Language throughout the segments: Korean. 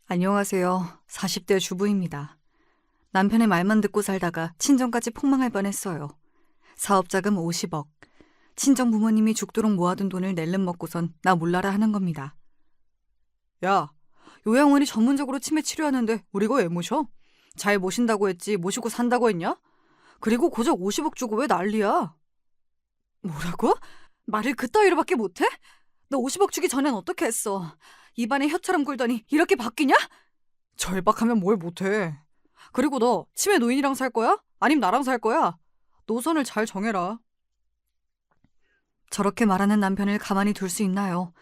안녕하세요. 40대 주부입니다. 남편의 말만 듣고 살다가 친정까지 폭망할 뻔했어요. 사업자금 50억. 친정 부모님이 죽도록 모아둔 돈을 낼름 먹고선 나 몰라라 하는 겁니다. 야, 요양원이 전문적으로 치매 치료하는데 우리 거 왜 모셔? 잘 모신다고 했지 모시고 산다고 했냐? 그리고 고작 50억 주고 왜 난리야? 뭐라고? 말을 그따위로밖에 못해? 너 50억 주기 전엔 어떻게 했어? 입안에 혀처럼 굴더니 이렇게 바뀌냐? 절박하면 뭘 못해. 그리고 너 치매 노인이랑 살 거야? 아님 나랑 살 거야? 노선을 잘 정해라. 저렇게 말하는 남편을 가만히 둘 수 있나요?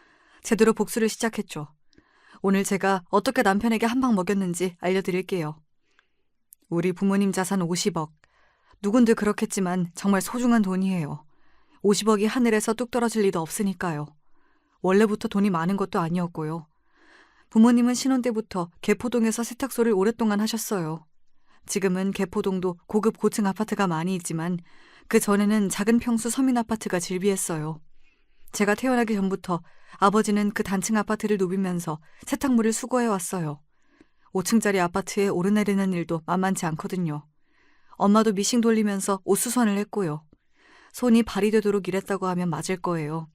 제대로 복수를 시작했죠. 오늘 제가 어떻게 남편에게 한 방 먹였는지 알려드릴게요. 우리 부모님 자산 50억. 누군들 그렇겠지만 정말 소중한 돈이에요. 50억이 하늘에서 뚝 떨어질 리도 없으니까요. 원래부터 돈이 많은 것도 아니었고요. 부모님은 신혼 때부터 개포동에서 세탁소를 오랫동안 하셨어요. 지금은 개포동도 고급 고층 아파트가 많이 있지만 그 전에는 작은 평수 서민 아파트가 즐비했어요. 제가 태어나기 전부터 아버지는 그 단층 아파트를 누비면서 세탁물을 수거해왔어요. 5층짜리 아파트에 오르내리는 일도 만만치 않거든요. 엄마도 미싱 돌리면서 옷 수선을 했고요. 손이 발이 되도록 일했다고 하면 맞을 거예요.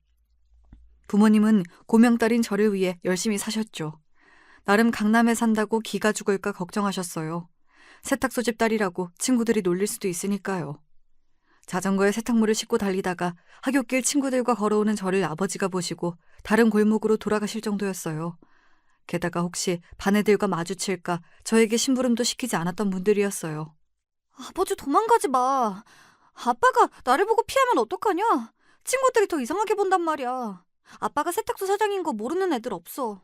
부모님은 고명딸인 저를 위해 열심히 사셨죠. 나름 강남에 산다고 기가 죽을까 걱정하셨어요. 세탁소 집 딸이라고 친구들이 놀릴 수도 있으니까요. 자전거에 세탁물을 싣고 달리다가 하굣길 친구들과 걸어오는 저를 아버지가 보시고 다른 골목으로 돌아가실 정도였어요. 게다가 혹시 반애들과 마주칠까 저에게 심부름도 시키지 않았던 분들이었어요. 아버지 도망가지 마. 아빠가 나를 보고 피하면 어떡하냐? 친구들이 더 이상하게 본단 말이야. 아빠가 세탁소 사장인 거 모르는 애들 없어.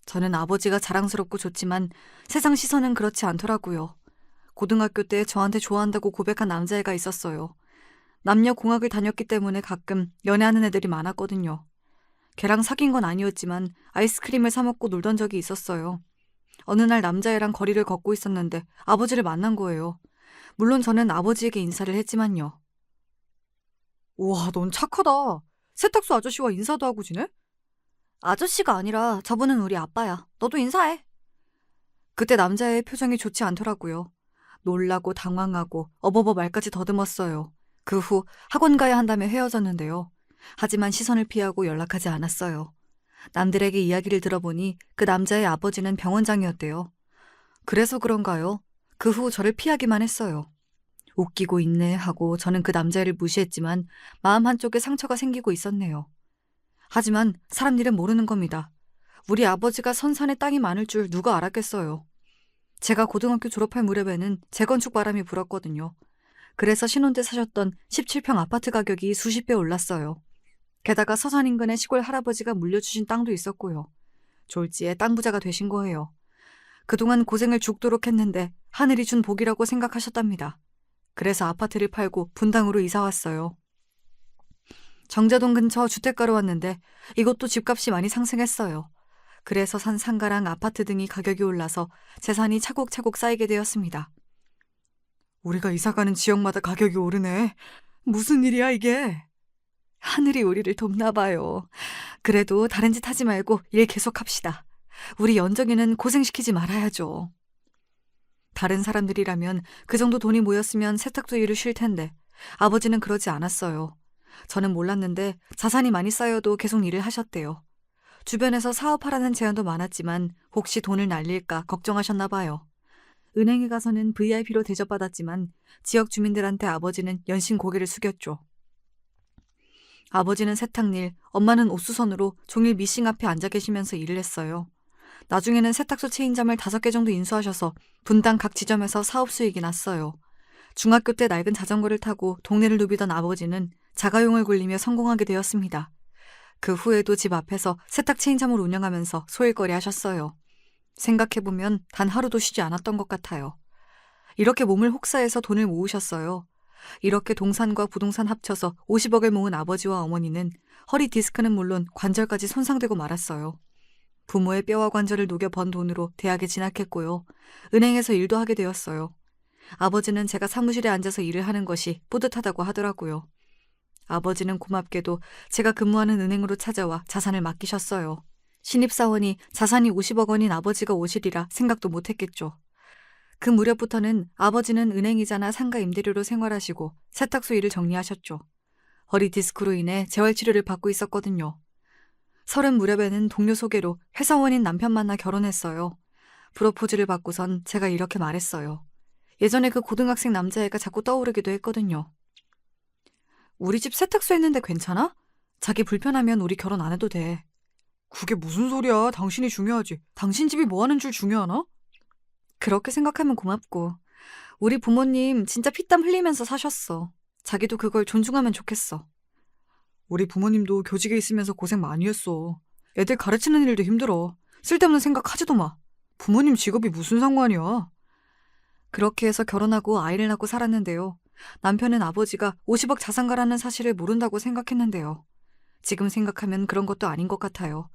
저는 아버지가 자랑스럽고 좋지만 세상 시선은 그렇지 않더라고요. 고등학교 때 저한테 좋아한다고 고백한 남자애가 있었어요. 남녀 공학을 다녔기 때문에 가끔 연애하는 애들이 많았거든요. 걔랑 사귄 건 아니었지만 아이스크림을 사 먹고 놀던 적이 있었어요. 어느 날 남자애랑 거리를 걷고 있었는데 아버지를 만난 거예요. 물론 저는 아버지에게 인사를 했지만요. 우와, 넌 착하다. 세탁소 아저씨와 인사도 하고 지내? 아저씨가 아니라 저분은 우리 아빠야. 너도 인사해. 그때 남자의 표정이 좋지 않더라고요. 놀라고 당황하고 어버버 말까지 더듬었어요. 그 후 학원 가야 한다며 헤어졌는데요. 하지만 시선을 피하고 연락하지 않았어요. 남들에게 이야기를 들어보니 그 남자의 아버지는 병원장이었대요. 그래서 그런가요? 그 후 저를 피하기만 했어요. 웃기고 있네 하고 저는 그 남자애를 무시했지만 마음 한쪽에 상처가 생기고 있었네요. 하지만 사람 일은 모르는 겁니다. 우리 아버지가 선산에 땅이 많을 줄 누가 알았겠어요. 제가 고등학교 졸업할 무렵에는 재건축 바람이 불었거든요. 그래서 신혼 때 사셨던 17평 아파트 가격이 수십 배 올랐어요. 게다가 서산 인근에 시골 할아버지가 물려주신 땅도 있었고요. 졸지에 땅 부자가 되신 거예요. 그동안 고생을 죽도록 했는데 하늘이 준 복이라고 생각하셨답니다. 그래서 아파트를 팔고 분당으로 이사 왔어요. 정자동 근처 주택가로 왔는데 이것도 집값이 많이 상승했어요. 그래서 산 상가랑 아파트 등이 가격이 올라서 재산이 차곡차곡 쌓이게 되었습니다. 우리가 이사가는 지역마다 가격이 오르네. 무슨 일이야 이게? 하늘이 우리를 돕나 봐요. 그래도 다른 짓 하지 말고 일 계속합시다. 우리 연정이는 고생시키지 말아야죠. 다른 사람들이라면 그 정도 돈이 모였으면 세탁도 일을 쉴 텐데 아버지는 그러지 않았어요. 저는 몰랐는데 자산이 많이 쌓여도 계속 일을 하셨대요. 주변에서 사업하라는 제안도 많았지만 혹시 돈을 날릴까 걱정하셨나 봐요. 은행에 가서는 VIP로 대접받았지만 지역 주민들한테 아버지는 연신 고개를 숙였죠. 아버지는 세탁일, 엄마는 옷수선으로 종일 미싱 앞에 앉아 계시면서 일을 했어요. 나중에는 세탁소 체인점을 5개 정도 인수하셔서 분당 각 지점에서 사업 수익이 났어요. 중학교 때 낡은 자전거를 타고 동네를 누비던 아버지는 자가용을 굴리며 성공하게 되었습니다. 그 후에도 집 앞에서 세탁 체인점을 운영하면서 소일거리 하셨어요. 생각해보면 단 하루도 쉬지 않았던 것 같아요. 이렇게 몸을 혹사해서 돈을 모으셨어요. 이렇게 동산과 부동산 합쳐서 50억을 모은 아버지와 어머니는 허리 디스크는 물론 관절까지 손상되고 말았어요. 부모의 뼈와 관절을 녹여 번 돈으로 대학에 진학했고요. 은행에서 일도 하게 되었어요. 아버지는 제가 사무실에 앉아서 일을 하는 것이 뿌듯하다고 하더라고요. 아버지는 고맙게도 제가 근무하는 은행으로 찾아와 자산을 맡기셨어요. 신입사원이 자산이 50억 원인 아버지가 오시리라 생각도 못했겠죠. 그 무렵부터는 아버지는 은행이자나 상가 임대료로 생활하시고 세탁소 일을 정리하셨죠. 허리 디스크로 인해 재활치료를 받고 있었거든요. 30 무렵에는 동료 소개로 회사원인 남편 만나 결혼했어요. 프로포즈를 받고선 제가 이렇게 말했어요. 예전에 그 고등학생 남자애가 자꾸 떠오르기도 했거든요. 우리 집 세탁소 했는데 괜찮아? 자기 불편하면 우리 결혼 안 해도 돼. 그게 무슨 소리야. 당신이 중요하지. 당신 집이 뭐 하는 줄 중요하나? 그렇게 생각하면 고맙고. 우리 부모님 진짜 피땀 흘리면서 사셨어. 자기도 그걸 존중하면 좋겠어. 우리 부모님도 교직에 있으면서 고생 많이 했어. 애들 가르치는 일도 힘들어. 쓸데없는 생각하지도 마. 부모님 직업이 무슨 상관이야. 그렇게 해서 결혼하고 아이를 낳고 살았는데요. 남편은 아버지가 50억 자산가라는 사실을 모른다고 생각했는데요. 지금 생각하면 그런 것도 아닌 것 같아요.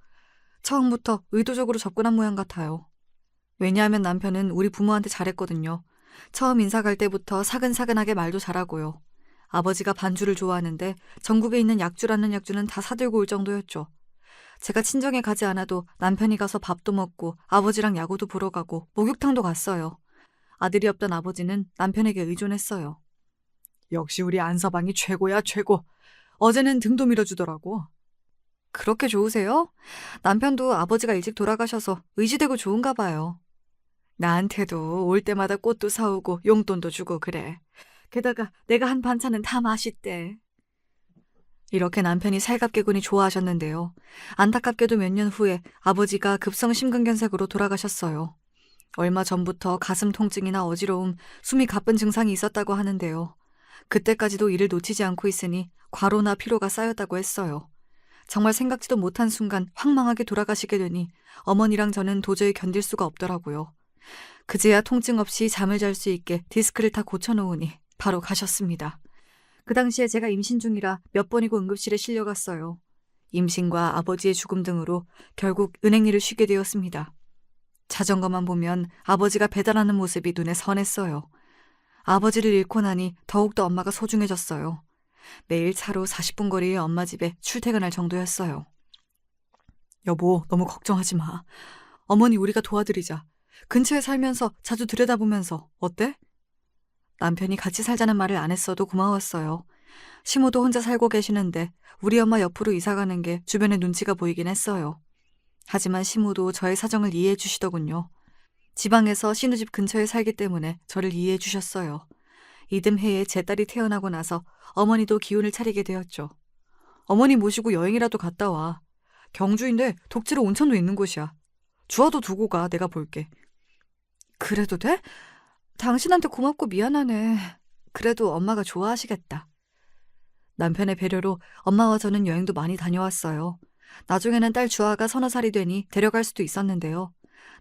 처음부터 의도적으로 접근한 모양 같아요. 왜냐하면 남편은 우리 부모한테 잘했거든요. 처음 인사 갈 때부터 사근사근하게 말도 잘하고요. 아버지가 반주를 좋아하는데 전국에 있는 약주라는 약주는 다 사들고 올 정도였죠. 제가 친정에 가지 않아도 남편이 가서 밥도 먹고 아버지랑 야구도 보러 가고 목욕탕도 갔어요. 아들이 없던 아버지는 남편에게 의존했어요. 역시 우리 안서방이 최고야 최고. 어제는 등도 밀어주더라고. 그렇게 좋으세요? 남편도 아버지가 일찍 돌아가셔서 의지되고 좋은가 봐요. 나한테도 올 때마다 꽃도 사오고 용돈도 주고 그래. 게다가 내가 한 반찬은 다 맛있대. 이렇게 남편이 살갑게 군이 좋아하셨는데요. 안타깝게도 몇 년 후에 아버지가 급성 심근경색으로 돌아가셨어요. 얼마 전부터 가슴 통증이나 어지러움, 숨이 가쁜 증상이 있었다고 하는데요. 그때까지도 일을 놓치지 않고 있으니 과로나 피로가 쌓였다고 했어요. 정말 생각지도 못한 순간 황망하게 돌아가시게 되니 어머니랑 저는 도저히 견딜 수가 없더라고요. 그제야 통증 없이 잠을 잘 수 있게 디스크를 다 고쳐놓으니 바로 가셨습니다. 그 당시에 제가 임신 중이라 몇 번이고 응급실에 실려갔어요. 임신과 아버지의 죽음 등으로 결국 은행 일을 쉬게 되었습니다. 자전거만 보면 아버지가 배달하는 모습이 눈에 선했어요. 아버지를 잃고 나니 더욱더 엄마가 소중해졌어요. 매일 차로 40분 거리의 엄마 집에 출퇴근할 정도였어요. 여보, 너무 걱정하지 마. 어머니 우리가 도와드리자. 근처에 살면서 자주 들여다보면서 어때? 남편이 같이 살자는 말을 안 했어도 고마웠어요. 시모도 혼자 살고 계시는데 우리 엄마 옆으로 이사 가는 게 주변에 눈치가 보이긴 했어요. 하지만 시모도 저의 사정을 이해해 주시더군요. 지방에서 신우집 근처에 살기 때문에 저를 이해해 주셨어요. 이듬해에 제 딸이 태어나고 나서 어머니도 기운을 차리게 되었죠. 어머니 모시고 여행이라도 갔다 와. 경주인데 독지로 온천도 있는 곳이야. 주워도 두고 가. 내가 볼게. 그래도 돼? 당신한테 고맙고 미안하네. 그래도 엄마가 좋아하시겠다. 남편의 배려로 엄마와 저는 여행도 많이 다녀왔어요. 나중에는 딸 주아가 30살이 되니 데려갈 수도 있었는데요.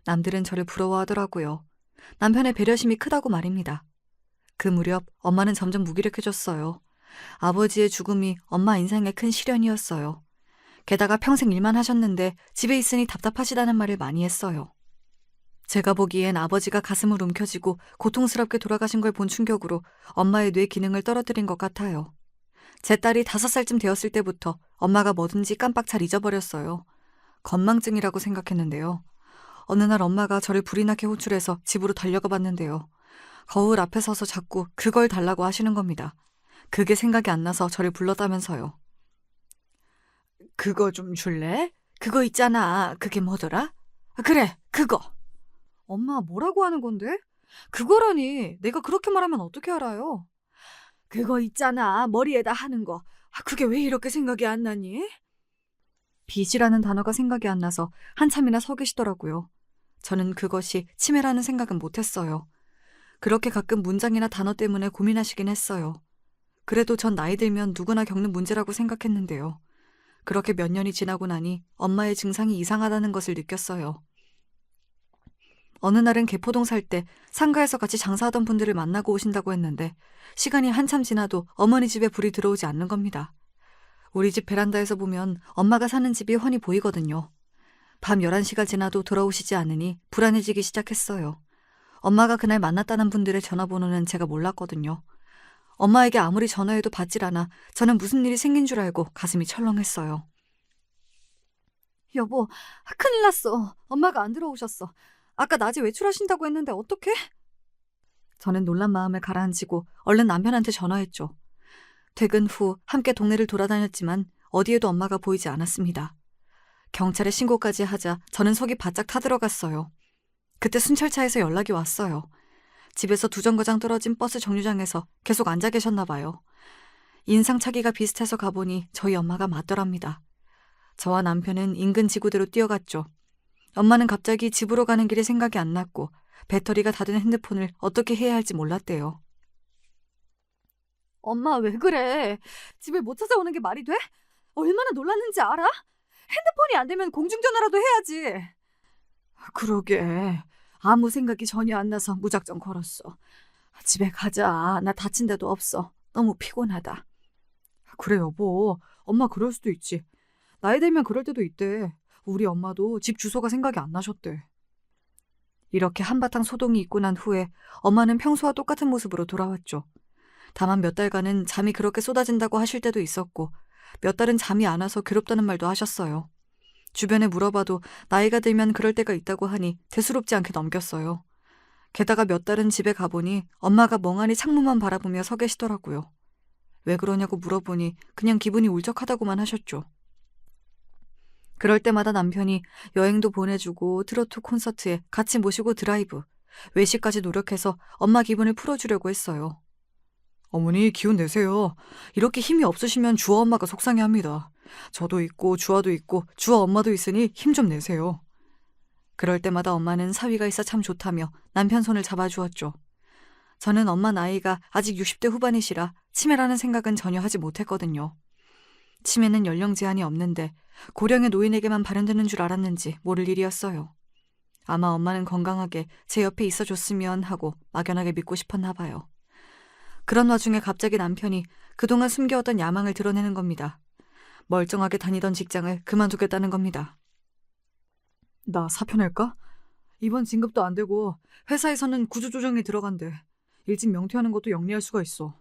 남들은 저를 부러워하더라고요. 남편의 배려심이 크다고 말입니다. 그 무렵 엄마는 점점 무기력해졌어요. 아버지의 죽음이 엄마 인생의 큰 시련이었어요. 게다가 평생 일만 하셨는데 집에 있으니 답답하시다는 말을 많이 했어요. 제가 보기엔 아버지가 가슴을 움켜쥐고 고통스럽게 돌아가신 걸 본 충격으로 엄마의 뇌 기능을 떨어뜨린 것 같아요. 제 딸이 5살쯤 되었을 때부터 엄마가 뭐든지 깜빡 잘 잊어버렸어요. 건망증이라고 생각했는데요. 어느 날 엄마가 저를 불이 나게 호출해서 집으로 달려가 봤는데요. 거울 앞에 서서 자꾸 그걸 달라고 하시는 겁니다. 그게 생각이 안 나서 저를 불렀다면서요. 그거 좀 줄래? 그거 있잖아. 그게 뭐더라? 그래, 그거. 엄마 뭐라고 하는 건데? 그거라니. 내가 그렇게 말하면 어떻게 알아요? 그거 있잖아. 머리에다 하는 거. 그게 왜 이렇게 생각이 안 나니? 빚이라는 단어가 생각이 안 나서 한참이나 서 계시더라고요. 저는 그것이 치매라는 생각은 못했어요. 그렇게 가끔 문장이나 단어 때문에 고민하시긴 했어요. 그래도 전 나이 들면 누구나 겪는 문제라고 생각했는데요. 그렇게 몇 년이 지나고 나니 엄마의 증상이 이상하다는 것을 느꼈어요. 어느 날은 개포동 살 때 상가에서 같이 장사하던 분들을 만나고 오신다고 했는데 시간이 한참 지나도 어머니 집에 불이 들어오지 않는 겁니다. 우리 집 베란다에서 보면 엄마가 사는 집이 훤히 보이거든요. 밤 11시가 지나도 돌아오시지 않으니 불안해지기 시작했어요. 엄마가 그날 만났다는 분들의 전화번호는 제가 몰랐거든요. 엄마에게 아무리 전화해도 받질 않아 저는 무슨 일이 생긴 줄 알고 가슴이 철렁했어요. 여보, 큰일 났어. 엄마가 안 들어오셨어. 아까 낮에 외출하신다고 했는데 어떡해? 저는 놀란 마음을 가라앉히고 얼른 남편한테 전화했죠. 퇴근 후 함께 동네를 돌아다녔지만 어디에도 엄마가 보이지 않았습니다. 경찰에 신고까지 하자 저는 속이 바짝 타들어갔어요. 그때 순찰차에서 연락이 왔어요. 집에서 2정거장 떨어진 버스 정류장에서 계속 앉아 계셨나 봐요. 인상착의가 비슷해서 가보니 저희 엄마가 맞더랍니다. 저와 남편은 인근 지구대로 뛰어갔죠. 엄마는 갑자기 집으로 가는 길이 생각이 안 났고 배터리가 다 된 핸드폰을 어떻게 해야 할지 몰랐대요. 엄마 왜 그래? 집에 못 찾아오는 게 말이 돼? 얼마나 놀랐는지 알아? 핸드폰이 안 되면 공중전화라도 해야지. 그러게. 아무 생각이 전혀 안 나서 무작정 걸었어. 집에 가자. 나 다친 데도 없어. 너무 피곤하다. 그래 여보. 엄마 그럴 수도 있지. 나이 들면 그럴 때도 있대. 우리 엄마도 집 주소가 생각이 안 나셨대. 이렇게 한바탕 소동이 있고 난 후에 엄마는 평소와 똑같은 모습으로 돌아왔죠. 다만 몇 달간은 잠이 그렇게 쏟아진다고 하실 때도 있었고 몇 달은 잠이 안 와서 괴롭다는 말도 하셨어요. 주변에 물어봐도 나이가 들면 그럴 때가 있다고 하니 대수롭지 않게 넘겼어요. 게다가 몇 달은 집에 가보니 엄마가 멍하니 창문만 바라보며 서 계시더라고요. 왜 그러냐고 물어보니 그냥 기분이 울적하다고만 하셨죠. 그럴 때마다 남편이 여행도 보내주고 트로트 콘서트에 같이 모시고 드라이브, 외식까지 노력해서 엄마 기분을 풀어주려고 했어요. 어머니 기운 내세요. 이렇게 힘이 없으시면 주아 엄마가 속상해합니다. 저도 있고 주아도 있고 주아 엄마도 있으니 힘 좀 내세요. 그럴 때마다 엄마는 사위가 있어 참 좋다며 남편 손을 잡아주었죠. 저는 엄마 나이가 아직 60대 후반이시라 치매라는 생각은 전혀 하지 못했거든요. 치매는 연령 제한이 없는데 고령의 노인에게만 발현되는 줄 알았는지 모를 일이었어요. 아마 엄마는 건강하게 제 옆에 있어줬으면 하고 막연하게 믿고 싶었나 봐요. 그런 와중에 갑자기 남편이 그동안 숨겨왔던 야망을 드러내는 겁니다. 멀쩡하게 다니던 직장을 그만두겠다는 겁니다. 나 사표 낼까? 이번 진급도 안 되고 회사에서는 구조조정이 들어간대. 일찍 명퇴하는 것도 영리할 수가 있어.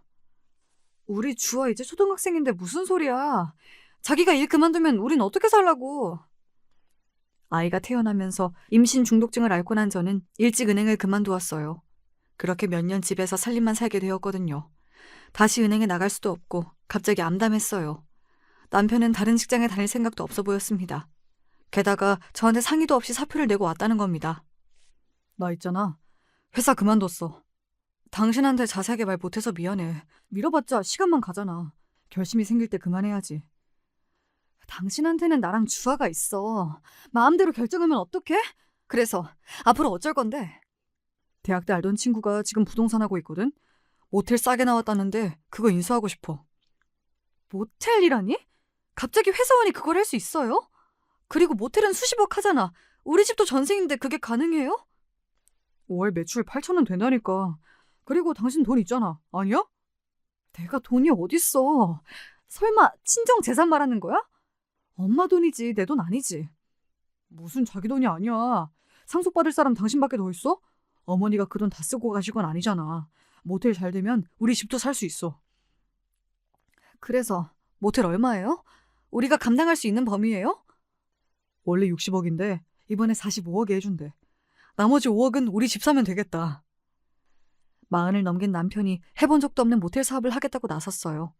우리 주아 이제 초등학생인데 무슨 소리야. 자기가 일 그만두면 우린 어떻게 살라고. 아이가 태어나면서 임신 중독증을 앓고 난 저는 일찍 은행을 그만두었어요. 그렇게 몇 년 집에서 살림만 살게 되었거든요. 다시 은행에 나갈 수도 없고 갑자기 암담했어요. 남편은 다른 직장에 다닐 생각도 없어 보였습니다. 게다가 저한테 상의도 없이 사표를 내고 왔다는 겁니다. 나 있잖아. 회사 그만뒀어. 당신한테 자세하게 말 못해서 미안해. 밀어봤자 시간만 가잖아. 결심이 생길 때 그만해야지. 당신한테는 나랑 주아가 있어. 마음대로 결정하면 어떡해? 그래서 앞으로 어쩔 건데? 대학 때 알던 친구가 지금 부동산 하고 있거든? 모텔 싸게 나왔다는데 그거 인수하고 싶어. 모텔이라니? 갑자기 회사원이 그걸 할 수 있어요? 그리고 모텔은 수십억 하잖아. 우리 집도 전생인데 그게 가능해요? 5월 매출 8천원 된다니까. 그리고 당신 돈 있잖아. 아니야? 내가 돈이 어딨어. 설마 친정 재산 말하는 거야? 엄마 돈이지 내 돈 아니지. 무슨 자기 돈이 아니야. 상속받을 사람 당신밖에 더 있어? 어머니가 그 돈 다 쓰고 가실 건 아니잖아. 모텔 잘 되면 우리 집도 살 수 있어. 그래서 모텔 얼마예요? 우리가 감당할 수 있는 범위예요? 원래 60억인데 이번에 45억에 해준대. 나머지 5억은 우리 집 사면 되겠다. 40을 넘긴 남편이 해본 적도 없는 모텔 사업을 하겠다고 나섰어요.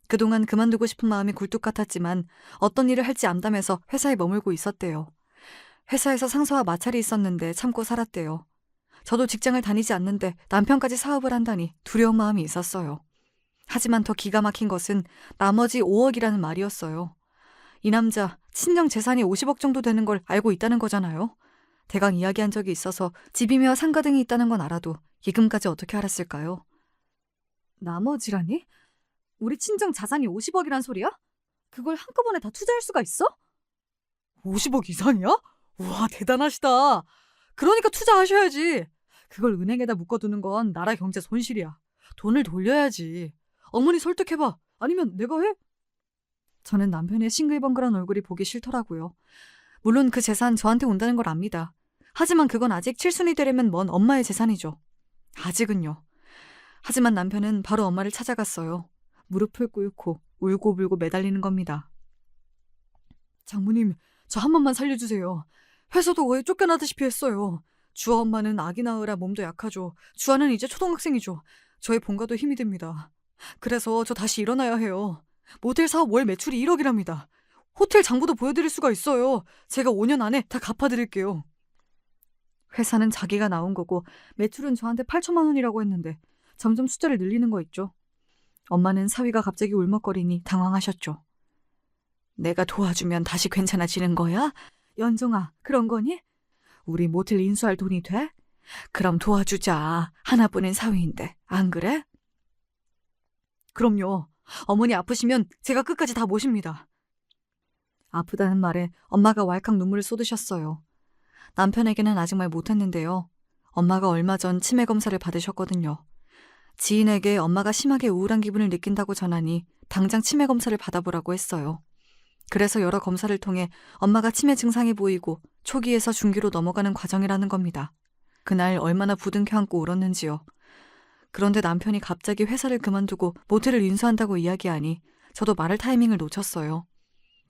그동안 그만두고 싶은 마음이 굴뚝 같았지만 어떤 일을 할지 암담해서 회사에 머물고 있었대요. 회사에서 상사와 마찰이 있었는데 참고 살았대요. 저도 직장을 다니지 않는데 남편까지 사업을 한다니 두려운 마음이 있었어요. 하지만 더 기가 막힌 것은 나머지 5억이라는 말이었어요. 이 남자 친정 재산이 50억 정도 되는 걸 알고 있다는 거잖아요. 대강 이야기한 적이 있어서 집이며 상가 등이 있다는 건 알아도 예금까지 어떻게 알았을까요? 나머지라니? 우리 친정 자산이 50억이란 소리야? 그걸 한꺼번에 다 투자할 수가 있어? 50억 이상이야? 우와 대단하시다. 그러니까 투자하셔야지. 그걸 은행에다 묶어두는 건 나라 경제 손실이야. 돈을 돌려야지. 어머니 설득해봐. 아니면 내가 해? 저는 남편의 싱글벙글한 얼굴이 보기 싫더라고요. 물론 그 재산 저한테 온다는 걸 압니다. 하지만 그건 아직 칠순이 되려면 먼 엄마의 재산이죠. 아직은요. 하지만 남편은 바로 엄마를 찾아갔어요. 무릎을 꿇고 울고불고 매달리는 겁니다. 장모님, 저 한 번만 살려주세요. 회사도 거의 쫓겨나다시피 했어요. 주아 엄마는 아기 낳으라 몸도 약하죠. 주아는 이제 초등학생이죠. 저의 본가도 힘이 듭니다. 그래서 저 다시 일어나야 해요. 모텔 사업 월 매출이 1억이랍니다. 호텔 장부도 보여드릴 수가 있어요. 제가 5년 안에 다 갚아드릴게요. 회사는 자기가 나온 거고 매출은 저한테 8천만 원이라고 했는데 점점 숫자를 늘리는 거 있죠. 엄마는 사위가 갑자기 울먹거리니 당황하셨죠. 내가 도와주면 다시 괜찮아지는 거야? 연정아, 그런 거니? 우리 모텔 인수할 돈이 돼? 그럼 도와주자. 하나뿐인 사위인데, 안 그래? 그럼요. 어머니 아프시면 제가 끝까지 다 모십니다. 아프다는 말에 엄마가 왈칵 눈물을 쏟으셨어요. 남편에게는 아직 말 못했는데요. 엄마가 얼마 전 치매 검사를 받으셨거든요. 지인에게 엄마가 심하게 우울한 기분을 느낀다고 전하니 당장 치매 검사를 받아보라고 했어요. 그래서 여러 검사를 통해 엄마가 치매 증상이 보이고 초기에서 중기로 넘어가는 과정이라는 겁니다. 그날 얼마나 부둥켜 안고 울었는지요. 그런데 남편이 갑자기 회사를 그만두고 모텔을 인수한다고 이야기하니 저도 말할 타이밍을 놓쳤어요.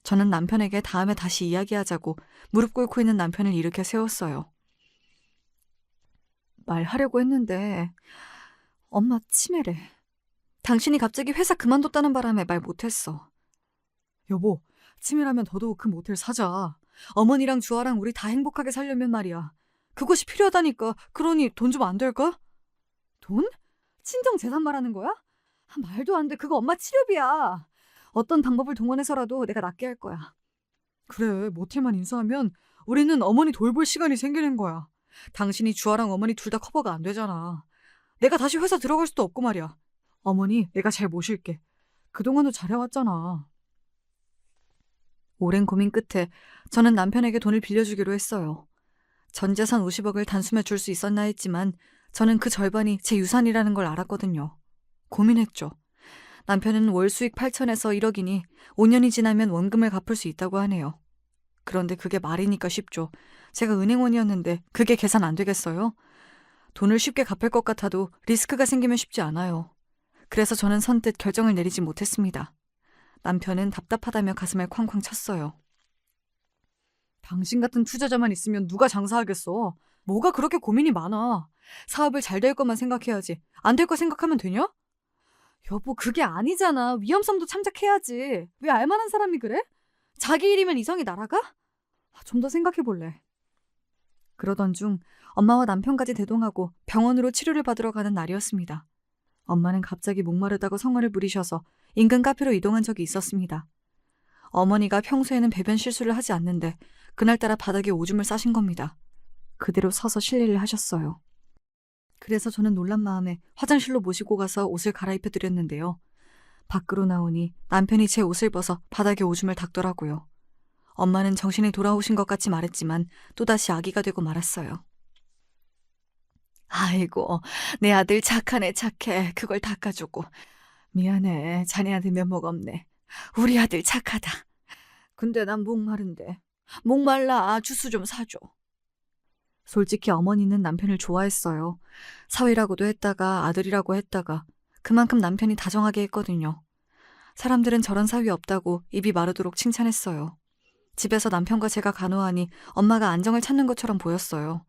저는 남편에게 다음에 다시 이야기하자고 무릎 꿇고 있는 남편을 일으켜 세웠어요. 말하려고 했는데 엄마 치매래. 당신이 갑자기 회사 그만뒀다는 바람에 말 못했어. 여보, 치매라면 더더욱 그 모텔 사자. 어머니랑 주아랑 우리 다 행복하게 살려면 말이야. 그것이 필요하다니까. 그러니 돈 좀 안 될까? 돈? 친정 재산 말하는 거야? 말도 안 돼. 그거 엄마 치료비야. 어떤 방법을 동원해서라도 내가 낫게 할 거야. 그래, 모텔만 인수하면 우리는 어머니 돌볼 시간이 생기는 거야. 당신이 주아랑 어머니 둘 다 커버가 안 되잖아. 내가 다시 회사 들어갈 수도 없고 말이야. 어머니, 내가 잘 모실게. 그동안도 잘해왔잖아. 오랜 고민 끝에 저는 남편에게 돈을 빌려주기로 했어요. 전 재산 50억을 단숨에 줄 수 있었나 했지만 저는 그 절반이 제 유산이라는 걸 알았거든요. 고민했죠. 남편은 월 수익 8천에서 1억이니 5년이 지나면 원금을 갚을 수 있다고 하네요. 그런데 그게 말이니까 쉽죠. 제가 은행원이었는데 그게 계산 안 되겠어요? 돈을 쉽게 갚을 것 같아도 리스크가 생기면 쉽지 않아요. 그래서 저는 선뜻 결정을 내리지 못했습니다. 남편은 답답하다며 가슴을 쾅쾅 쳤어요. 당신 같은 투자자만 있으면 누가 장사하겠어. 뭐가 그렇게 고민이 많아. 사업을 잘 될 것만 생각해야지. 안 될 거 생각하면 되냐? 여보, 그게 아니잖아. 위험성도 참작해야지. 왜 알만한 사람이 그래? 자기 일이면 이성이 날아가? 좀 더 생각해볼래. 그러던 중 엄마와 남편까지 대동하고 병원으로 치료를 받으러 가는 날이었습니다. 엄마는 갑자기 목마르다고 성화를 부리셔서 인근 카페로 이동한 적이 있었습니다. 어머니가 평소에는 배변 실수를 하지 않는데 그날따라 바닥에 오줌을 싸신 겁니다. 그대로 서서 실례를 하셨어요. 그래서 저는 놀란 마음에 화장실로 모시고 가서 옷을 갈아입혀 드렸는데요. 밖으로 나오니 남편이 제 옷을 벗어 바닥에 오줌을 닦더라고요. 엄마는 정신이 돌아오신 것 같이 말했지만 또다시 아기가 되고 말았어요. 아이고, 내 아들 착하네 착해. 그걸 닦아주고. 미안해, 자네한테 면목 없네. 우리 아들 착하다. 근데 난 목마른데. 목말라, 주스 좀 사줘. 솔직히 어머니는 남편을 좋아했어요. 사위라고도 했다가 아들이라고 했다가 그만큼 남편이 다정하게 했거든요. 사람들은 저런 사위 없다고 입이 마르도록 칭찬했어요. 집에서 남편과 제가 간호하니 엄마가 안정을 찾는 것처럼 보였어요.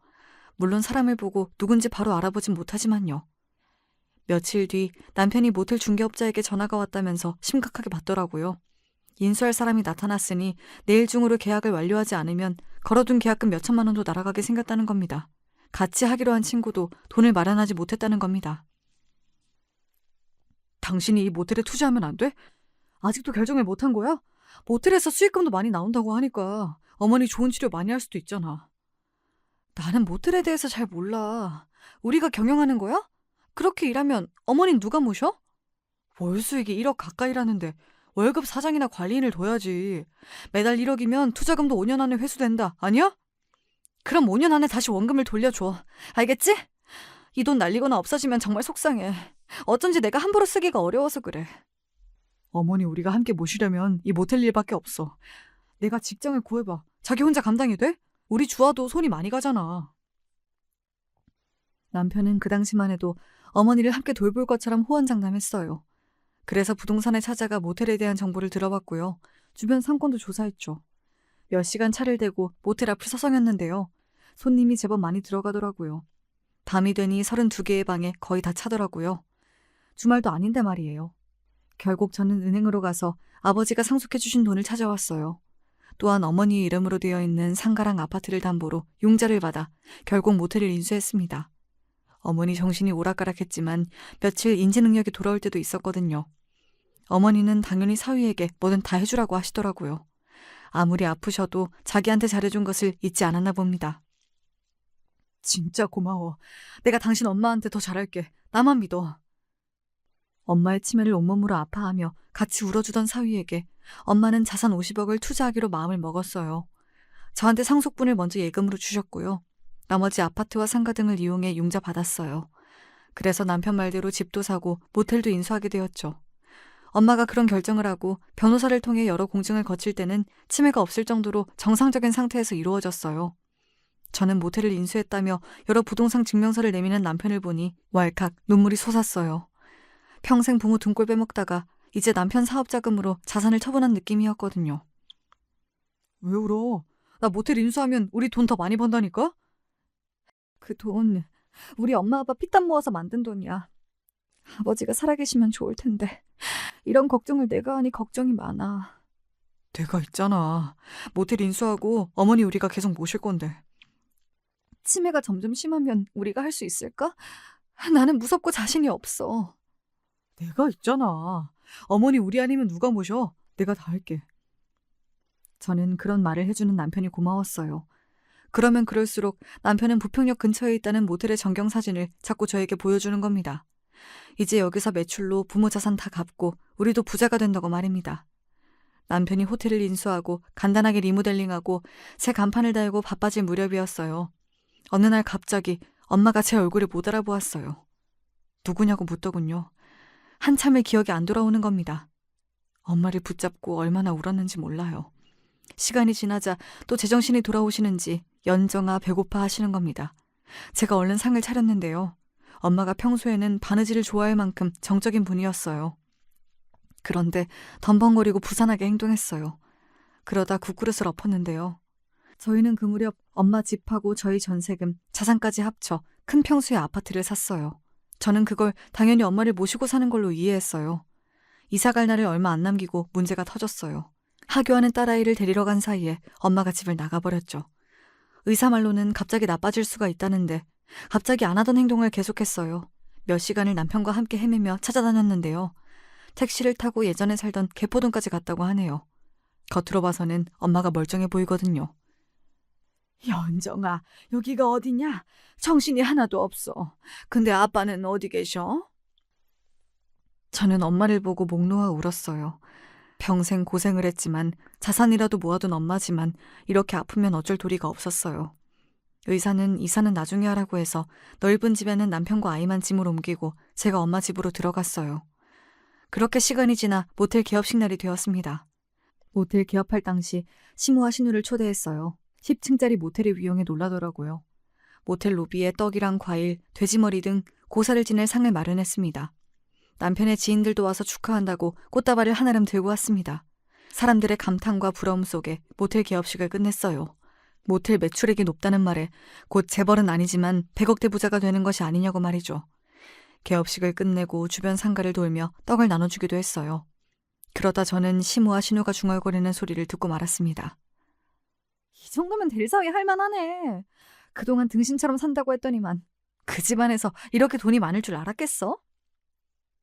물론 사람을 보고 누군지 바로 알아보진 못하지만요. 며칠 뒤 남편이 모텔 중개업자에게 전화가 왔다면서 심각하게 받더라고요. 인수할 사람이 나타났으니 내일 중으로 계약을 완료하지 않으면 걸어둔 계약금 몇천만 원도 날아가게 생겼다는 겁니다. 같이 하기로 한 친구도 돈을 마련하지 못했다는 겁니다. 당신이 이 모텔에 투자하면 안 돼? 아직도 결정을 못한 거야? 모텔에서 수익금도 많이 나온다고 하니까 어머니 좋은 치료 많이 할 수도 있잖아. 나는 모텔에 대해서 잘 몰라. 우리가 경영하는 거야? 그렇게 일하면 어머니는 누가 모셔? 월 수익이 1억 가까이라는데 월급 사장이나 관리인을 둬야지. 매달 1억이면 투자금도 5년 안에 회수된다. 아니야? 그럼 5년 안에 다시 원금을 돌려줘. 알겠지? 이 돈 날리거나 없어지면 정말 속상해. 어쩐지 내가 함부로 쓰기가 어려워서 그래. 어머니 우리가 함께 모시려면 이 모텔 일밖에 없어. 내가 직장을 구해봐. 자기 혼자 감당이 돼? 우리 주아도 손이 많이 가잖아. 남편은 그 당시만 해도 어머니를 함께 돌볼 것처럼 호언장담했어요. 그래서 부동산에 찾아가 모텔에 대한 정보를 들어봤고요. 주변 상권도 조사했죠. 몇 시간 차를 대고 모텔 앞을 서성였는데요. 손님이 제법 많이 들어가더라고요. 밤이 되니 32개의 방에 거의 다 차더라고요. 주말도 아닌데 말이에요. 결국 저는 은행으로 가서 아버지가 상속해 주신 돈을 찾아왔어요. 또한 어머니의 이름으로 되어 있는 상가랑 아파트를 담보로 융자를 받아 결국 모텔을 인수했습니다. 어머니 정신이 오락가락했지만 며칠 인지 능력이 돌아올 때도 있었거든요. 어머니는 당연히 사위에게 뭐든 다 해주라고 하시더라고요. 아무리 아프셔도 자기한테 잘해준 것을 잊지 않았나 봅니다. 진짜 고마워. 내가 당신 엄마한테 더 잘할게. 나만 믿어. 엄마의 치매를 온몸으로 아파하며 같이 울어주던 사위에게 엄마는 자산 50억을 투자하기로 마음을 먹었어요. 저한테 상속분을 먼저 예금으로 주셨고요. 나머지 아파트와 상가 등을 이용해 융자 받았어요. 그래서 남편 말대로 집도 사고 모텔도 인수하게 되었죠. 엄마가 그런 결정을 하고 변호사를 통해 여러 공증을 거칠 때는 치매가 없을 정도로 정상적인 상태에서 이루어졌어요. 저는 모텔을 인수했다며 여러 부동산 증명서를 내미는 남편을 보니 왈칵 눈물이 솟았어요. 평생 부모 등골 빼먹다가 이제 남편 사업 자금으로 자산을 처분한 느낌이었거든요. 왜 울어? 나 모텔 인수하면 우리 돈 더 많이 번다니까? 그 돈 우리 엄마 아빠 피땀 모아서 만든 돈이야. 아버지가 살아계시면 좋을 텐데 이런 걱정을 내가 하니 걱정이 많아. 내가 있잖아. 모텔 인수하고 어머니 우리가 계속 모실 건데. 치매가 점점 심하면 우리가 할 수 있을까? 나는 무섭고 자신이 없어. 내가 있잖아. 어머니 우리 아니면 누가 모셔? 내가 다 할게. 저는 그런 말을 해주는 남편이 고마웠어요. 그러면 그럴수록 남편은 부평역 근처에 있다는 모텔의 전경사진을 자꾸 저에게 보여주는 겁니다. 이제 여기서 매출로 부모 자산 다 갚고 우리도 부자가 된다고 말입니다. 남편이 호텔을 인수하고 간단하게 리모델링하고 새 간판을 달고 바빠질 무렵이었어요. 어느 날 갑자기 엄마가 제 얼굴을 못 알아보았어요. 누구냐고 묻더군요. 한참을 기억이 안 돌아오는 겁니다. 엄마를 붙잡고 얼마나 울었는지 몰라요. 시간이 지나자 또 제정신이 돌아오시는지 연정아 배고파 하시는 겁니다. 제가 얼른 상을 차렸는데요. 엄마가 평소에는 바느질을 좋아할 만큼 정적인 분이었어요. 그런데 덤벙거리고 부산하게 행동했어요. 그러다 국그릇을 엎었는데요. 저희는 그 무렵 엄마 집하고 저희 전세금, 자산까지 합쳐 큰 평수의 아파트를 샀어요. 저는 그걸 당연히 엄마를 모시고 사는 걸로 이해했어요. 이사 갈 날을 얼마 안 남기고 문제가 터졌어요. 하교하는 딸아이를 데리러 간 사이에 엄마가 집을 나가버렸죠. 의사 말로는 갑자기 나빠질 수가 있다는데 갑자기 안 하던 행동을 계속했어요. 몇 시간을 남편과 함께 헤매며 찾아다녔는데요. 택시를 타고 예전에 살던 개포동까지 갔다고 하네요. 겉으로 봐서는 엄마가 멀쩡해 보이거든요. 연정아, 여기가 어디냐? 정신이 하나도 없어. 근데 아빠는 어디 계셔? 저는 엄마를 보고 목 놓아 울었어요. 평생 고생을 했지만 자산이라도 모아둔 엄마지만 이렇게 아프면 어쩔 도리가 없었어요. 의사는 이사는 나중에 하라고 해서 넓은 집에는 남편과 아이만 짐을 옮기고 제가 엄마 집으로 들어갔어요. 그렇게 시간이 지나 모텔 개업식 날이 되었습니다. 모텔 개업할 당시 시모와 신우를 초대했어요. 10층짜리 모텔을 이용해 놀라더라고요. 모텔 로비에 떡이랑 과일, 돼지머리 등 고사를 지낼 상을 마련했습니다. 남편의 지인들도 와서 축하한다고 꽃다발을 한아름 들고 왔습니다. 사람들의 감탄과 부러움 속에 모텔 개업식을 끝냈어요. 모텔 매출액이 높다는 말에 곧 재벌은 아니지만 100억대 부자가 되는 것이 아니냐고 말이죠. 개업식을 끝내고 주변 상가를 돌며 떡을 나눠주기도 했어요. 그러다 저는 시모와 신우가 중얼거리는 소리를 듣고 말았습니다. 이 정도면 델사위 할만하네. 그동안 등신처럼 산다고 했더니만 그 집안에서 이렇게 돈이 많을 줄 알았겠어?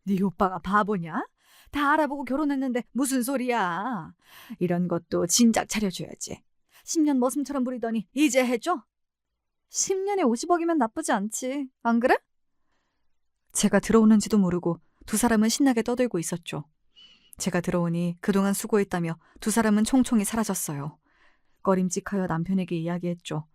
네 오빠가 바보냐? 다 알아보고 결혼했는데 무슨 소리야. 이런 것도 진작 차려줘야지. 10년 머슴처럼 부리더니 이제 해줘? 10년에 50억이면 나쁘지 않지. 안 그래? 제가 들어오는지도 모르고 두 사람은 신나게 떠들고 있었죠. 제가 들어오니 그동안 수고했다며 두 사람은 총총히 사라졌어요. 꺼림칙하여 남편에게 이야기했죠.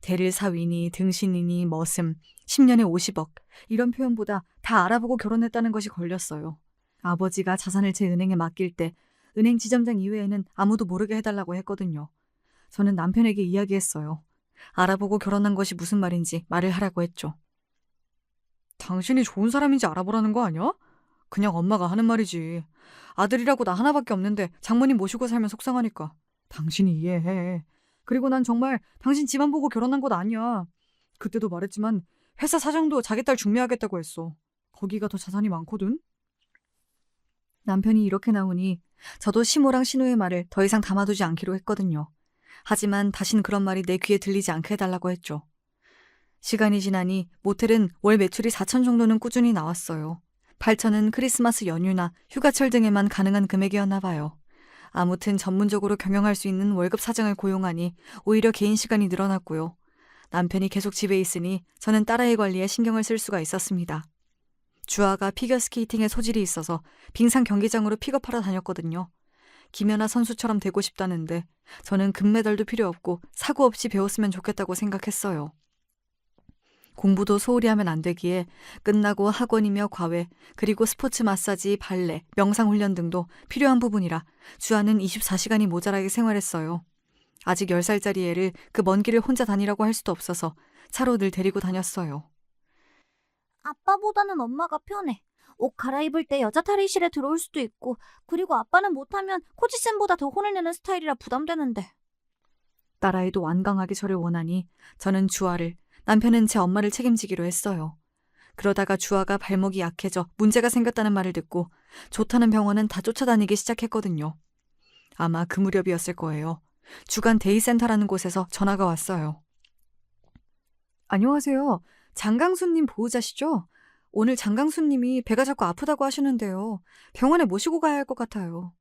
대릴 사위니 등신이니 머슴 10년에 50억 이런 표현보다 다 알아보고 결혼했다는 것이 걸렸어요. 아버지가 자산을 제 은행에 맡길 때 은행 지점장 이외에는 아무도 모르게 해달라고 했거든요. 저는 남편에게 이야기했어요. 알아보고 결혼한 것이 무슨 말인지 말을 하라고 했죠. 당신이 좋은 사람인지 알아보라는 거 아니야? 그냥 엄마가 하는 말이지. 아들이라고 나 하나밖에 없는데 장모님 모시고 살면 속상하니까. 당신이 이해해. 그리고 난 정말 당신 집안 보고 결혼한 것 아니야. 그때도 말했지만 회사 사장도 자기 딸 중매하겠다고 했어. 거기가 더 자산이 많거든. 남편이 이렇게 나오니 저도 시모랑 신우의 말을 더 이상 담아두지 않기로 했거든요. 하지만 다신 그런 말이 내 귀에 들리지 않게 해달라고 했죠. 시간이 지나니 모텔은 월 매출이 4천 정도는 꾸준히 나왔어요. 8천은 크리스마스 연휴나 휴가철 등에만 가능한 금액이었나 봐요. 아무튼 전문적으로 경영할 수 있는 월급 사장을 고용하니 오히려 개인 시간이 늘어났고요. 남편이 계속 집에 있으니 저는 딸아이 관리에 신경을 쓸 수가 있었습니다. 주아가 피겨스케이팅에 소질이 있어서 빙상 경기장으로 픽업하러 다녔거든요. 김연아 선수처럼 되고 싶다는데 저는 금메달도 필요 없고 사고 없이 배웠으면 좋겠다고 생각했어요. 공부도 소홀히 하면 안 되기에 끝나고 학원이며 과외, 그리고 스포츠 마사지, 발레, 명상훈련 등도 필요한 부분이라 주아는 24시간이 모자라게 생활했어요. 아직 10살짜리 애를 그 먼 길을 혼자 다니라고 할 수도 없어서 차로 늘 데리고 다녔어요. 아빠보다는 엄마가 편해. 옷 갈아입을 때 여자 탈의실에 들어올 수도 있고, 그리고 아빠는 못하면 코지쌤보다 더 혼을 내는 스타일이라 부담되는데. 딸아이도 완강하게 저를 원하니 저는 주아를, 남편은 제 엄마를 책임지기로 했어요. 그러다가 주아가 발목이 약해져 문제가 생겼다는 말을 듣고 좋다는 병원은 다 쫓아다니기 시작했거든요. 아마 그 무렵이었을 거예요. 주간 데이센터라는 곳에서 전화가 왔어요. 안녕하세요. 장강수님 보호자시죠? 오늘 장강수님이 배가 자꾸 아프다고 하시는데요. 병원에 모시고 가야 할 것 같아요.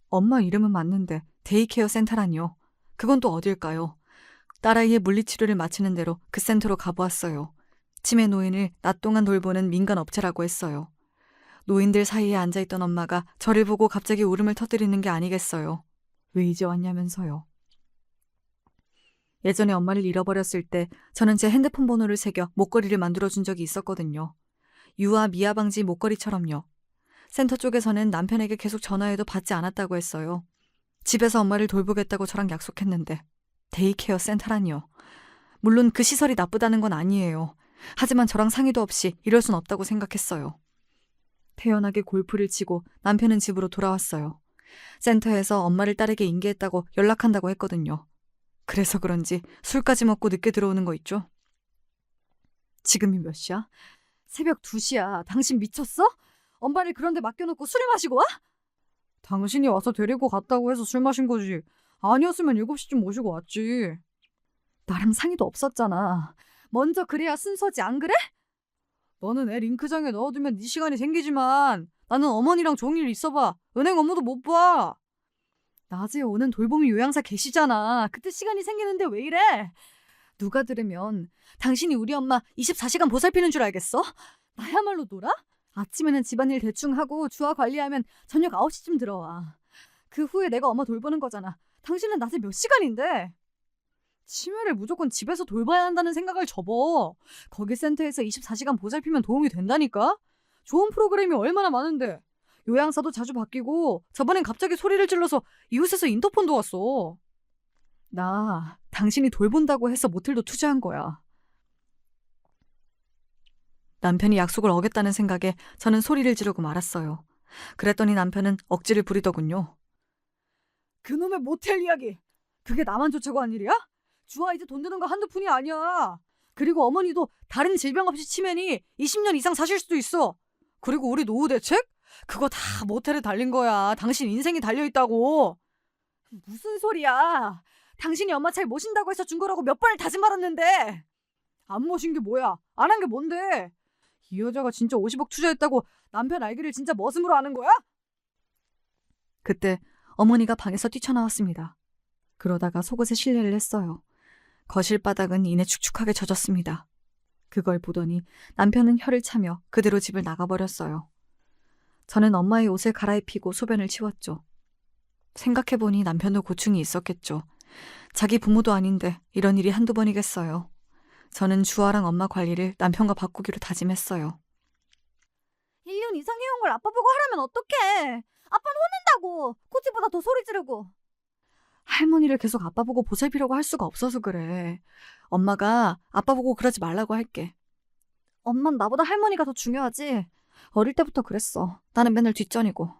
엄마 이름은 맞는데 데이케어 센터라니요. 그건 또 어딜까요? 딸아이의 물리치료를 마치는 대로 그 센터로 가보았어요. 치매 노인을 낮 동안 돌보는 민간 업체라고 했어요. 노인들 사이에 앉아있던 엄마가 저를 보고 갑자기 울음을 터뜨리는 게 아니겠어요. 왜 이제 왔냐면서요. 예전에 엄마를 잃어버렸을 때 저는 제 핸드폰 번호를 새겨 목걸이를 만들어준 적이 있었거든요. 유아 미아 방지 목걸이처럼요. 센터 쪽에서는 남편에게 계속 전화해도 받지 않았다고 했어요. 집에서 엄마를 돌보겠다고 저랑 약속했는데 데이케어 센터라니요. 물론 그 시설이 나쁘다는 건 아니에요. 하지만 저랑 상의도 없이 이럴 순 없다고 생각했어요. 태연하게 골프를 치고 남편은 집으로 돌아왔어요. 센터에서 엄마를 딸에게 인계했다고 연락한다고 했거든요. 그래서 그런지 술까지 먹고 늦게 들어오는 거 있죠? 지금이 몇 시야? 새벽 2시야. 당신 미쳤어? 엄마를 그런데 맡겨놓고 술을 마시고 와? 당신이 와서 데리고 갔다고 해서 술 마신 거지. 아니었으면 7시쯤 모시고 왔지. 나랑 상의도 없었잖아. 먼저 그래야 순서지, 안 그래? 너는 애 링크장에 넣어두면 네 시간이 생기지만 나는 어머니랑 종일 있어봐. 은행 업무도 못 봐. 낮에 오는 돌봄이 요양사 계시잖아. 그때 시간이 생기는데 왜 이래? 누가 들으면 당신이 우리 엄마 24시간 보살피는 줄 알겠어? 나야말로 놀아? 아침에는 집안일 대충 하고 주아 관리하면 저녁 9시쯤 들어와. 그 후에 내가 엄마 돌보는 거잖아. 당신은 낮에 몇 시간인데? 치매를 무조건 집에서 돌봐야 한다는 생각을 접어. 거기 센터에서 24시간 보살피면 도움이 된다니까? 좋은 프로그램이 얼마나 많은데. 요양사도 자주 바뀌고 저번엔 갑자기 소리를 질러서 이웃에서 인터폰도 왔어. 나 당신이 돌본다고 해서 모텔도 투자한 거야. 남편이 약속을 어겼다는 생각에 저는 소리를 지르고 말았어요. 그랬더니 남편은 억지를 부리더군요. 그놈의 모텔 이야기. 그게 나만 좋자고 한 일이야? 주아 이제 돈 드는 거 한두 푼이 아니야. 그리고 어머니도 다른 질병 없이 치매니 20년 이상 사실 수도 있어. 그리고 우리 노후 대책? 그거 다 모텔에 달린 거야. 당신 인생이 달려있다고. 무슨 소리야. 당신이 엄마 잘 모신다고 해서 준 거라고 몇 번을 다짐 말았는데. 안 모신 게 뭐야. 안 한 게 뭔데. 이 여자가 진짜 50억 투자했다고 남편 알기를 진짜 머슴으로 아는 거야? 그때 어머니가 방에서 뛰쳐나왔습니다. 그러다가 속옷에 실례를 했어요. 거실 바닥은 이내 축축하게 젖었습니다. 그걸 보더니 남편은 혀를 차며 그대로 집을 나가버렸어요. 저는 엄마의 옷을 갈아입히고 소변을 치웠죠. 생각해보니 남편도 고충이 있었겠죠. 자기 부모도 아닌데 이런 일이 한두 번이겠어요. 저는 주아랑 엄마 관리를 남편과 바꾸기로 다짐했어요. 1년 이상 해온 걸 아빠 보고 하라면 어떡해. 아빠는 혼낸다고. 코치보다 더 소리 지르고. 할머니를 계속 아빠 보고 보살피려고 할 수가 없어서 그래. 엄마가 아빠 보고 그러지 말라고 할게. 엄만 나보다 할머니가 더 중요하지. 어릴 때부터 그랬어. 나는 맨날 뒷전이고.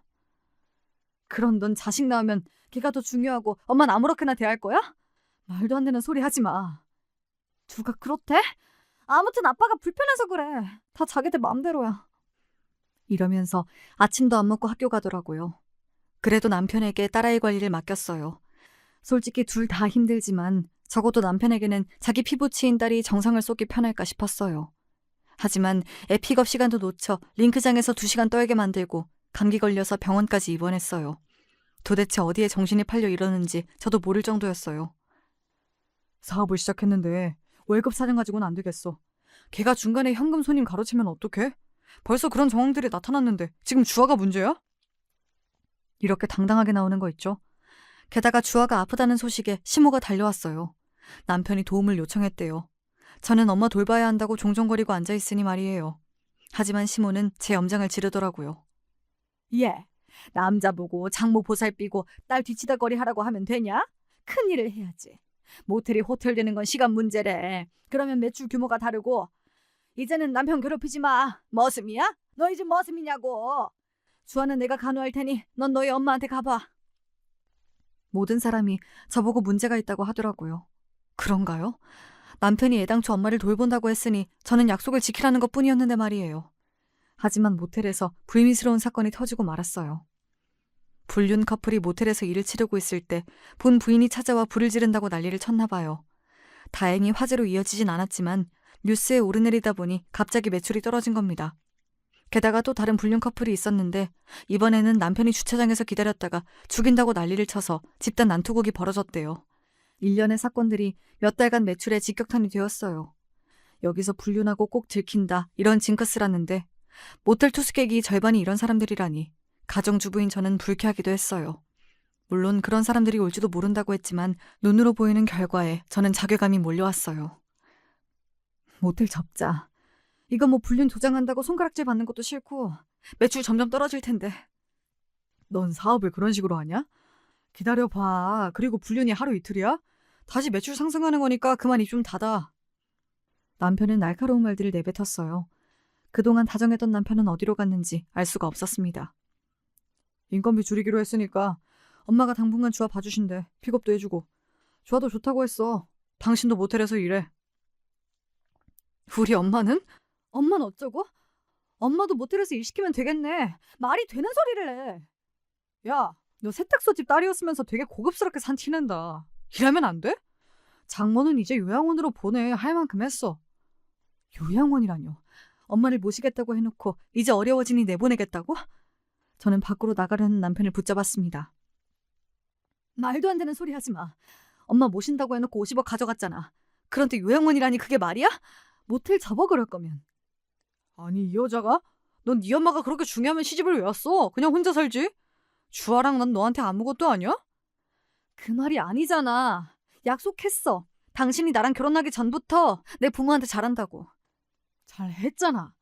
그런 넌 자식 낳으면 걔가 더 중요하고 엄마는 아무렇게나 대할 거야? 말도 안 되는 소리 하지 마. 누가 그렇대? 아무튼 아빠가 불편해서 그래. 다 자기들 마음대로야. 이러면서 아침도 안 먹고 학교 가더라고요. 그래도 남편에게 딸아이 관리를 맡겼어요. 솔직히 둘 다 힘들지만 적어도 남편에게는 자기 피부치인 딸이 정성을 쏟기 편할까 싶었어요. 하지만 애 픽업 시간도 놓쳐 링크장에서 2시간 떨게 만들고 감기 걸려서 병원까지 입원했어요. 도대체 어디에 정신이 팔려 이러는지 저도 모를 정도였어요. 사업을 시작했는데 월급 사정 가지고는 안 되겠어. 걔가 중간에 현금 손님 가로채면 어떡해? 벌써 그런 정황들이 나타났는데 지금 주아가 문제야? 이렇게 당당하게 나오는 거 있죠. 게다가 주아가 아프다는 소식에 시모가 달려왔어요. 남편이 도움을 요청했대요. 저는 엄마 돌봐야 한다고 종종거리고 앉아있으니 말이에요. 하지만 시모는 제 염장을 지르더라고요. 예, 남자 보고 장모 보살피고 딸 뒤치다거리 하라고 하면 되냐? 큰일을 해야지. 모텔이 호텔 되는 건 시간 문제래. 그러면 매출 규모가 다르고. 이제는 남편 괴롭히지 마. 머슴이야? 너희 집 머슴이냐고. 주아는 내가 간호할 테니 넌 너희 엄마한테 가봐. 모든 사람이 저보고 문제가 있다고 하더라고요. 그런가요? 남편이 애당초 엄마를 돌본다고 했으니 저는 약속을 지키라는 것뿐이었는데 말이에요. 하지만 모텔에서 불미스러운 사건이 터지고 말았어요. 불륜 커플이 모텔에서 일을 치르고 있을 때 본 부인이 찾아와 불을 지른다고 난리를 쳤나 봐요. 다행히 화재로 이어지진 않았지만 뉴스에 오르내리다 보니 갑자기 매출이 떨어진 겁니다. 게다가 또 다른 불륜 커플이 있었는데 이번에는 남편이 주차장에서 기다렸다가 죽인다고 난리를 쳐서 집단 난투극이 벌어졌대요. 일련의 사건들이 몇 달간 매출에 직격탄이 되었어요. 여기서 불륜하고 꼭 들킨다 이런 징크스라는데 모텔 투숙객이 절반이 이런 사람들이라니 가정주부인 저는 불쾌하기도 했어요. 물론 그런 사람들이 올지도 모른다고 했지만 눈으로 보이는 결과에 저는 자괴감이 몰려왔어요. 모텔 접자. 이거 뭐 불륜 조장한다고 손가락질 받는 것도 싫고 매출 점점 떨어질 텐데. 넌 사업을 그런 식으로 하냐? 기다려봐. 그리고 불륜이 하루 이틀이야? 다시 매출 상승하는 거니까 그만 입 좀 닫아. 남편은 날카로운 말들을 내뱉었어요. 그동안 다정했던 남편은 어디로 갔는지 알 수가 없었습니다. 인건비 줄이기로 했으니까 엄마가 당분간 주아 봐주신대. 픽업도 해주고. 주아도 좋다고 했어. 당신도 모텔에서 일해. 우리 엄마는? 엄마는 어쩌고? 엄마도 모텔에서 일 시키면 되겠네. 말이 되는 소리를 해. 야, 너 세탁소집 딸이었으면서 되게 고급스럽게 산 티낸다. 일하면 안 돼? 장모는 이제 요양원으로 보내. 할 만큼 했어. 요양원이라뇨. 엄마를 모시겠다고 해놓고 이제 어려워지니 내보내겠다고? 저는 밖으로 나가려는 남편을 붙잡았습니다. 말도 안 되는 소리 하지 마. 엄마 모신다고 해놓고 50억 가져갔잖아. 그런데 요양원이라니 그게 말이야? 모텔 접어 그럴 거면. 아니 이 여자가? 넌 네 엄마가 그렇게 중요하면 시집을 왜 왔어? 그냥 혼자 살지? 주아랑 난 너한테 아무것도 아니야? 그 말이 아니잖아. 약속했어. 당신이 나랑 결혼하기 전부터 내 부모한테 잘한다고. 잘했잖아.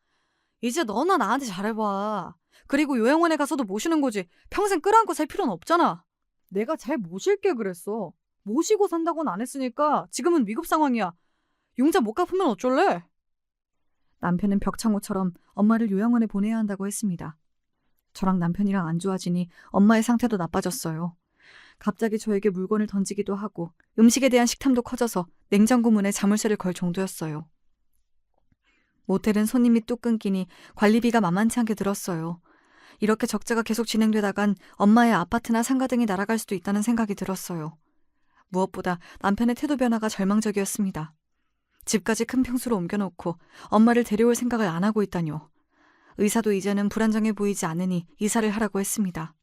이제 너나 나한테 잘해봐. 그리고 요양원에 가서도 모시는 거지. 평생 끌어안고 살 필요는 없잖아. 내가 잘 모실게 그랬어. 모시고 산다고는 안 했으니까 지금은 위급 상황이야. 융자 못 갚으면 어쩔래? 남편은 벽창호처럼 엄마를 요양원에 보내야 한다고 했습니다. 저랑 남편이랑 안 좋아지니 엄마의 상태도 나빠졌어요. 갑자기 저에게 물건을 던지기도 하고 음식에 대한 식탐도 커져서 냉장고 문에 자물쇠를 걸 정도였어요. 모텔은 손님이 뚝 끊기니 관리비가 만만치 않게 들었어요. 이렇게 적자가 계속 진행되다간 엄마의 아파트나 상가 등이 날아갈 수도 있다는 생각이 들었어요. 무엇보다 남편의 태도 변화가 절망적이었습니다. 집까지 큰 평수로 옮겨놓고 엄마를 데려올 생각을 안 하고 있다뇨. 의사도 이제는 불안정해 보이지 않으니 이사를 하라고 했습니다.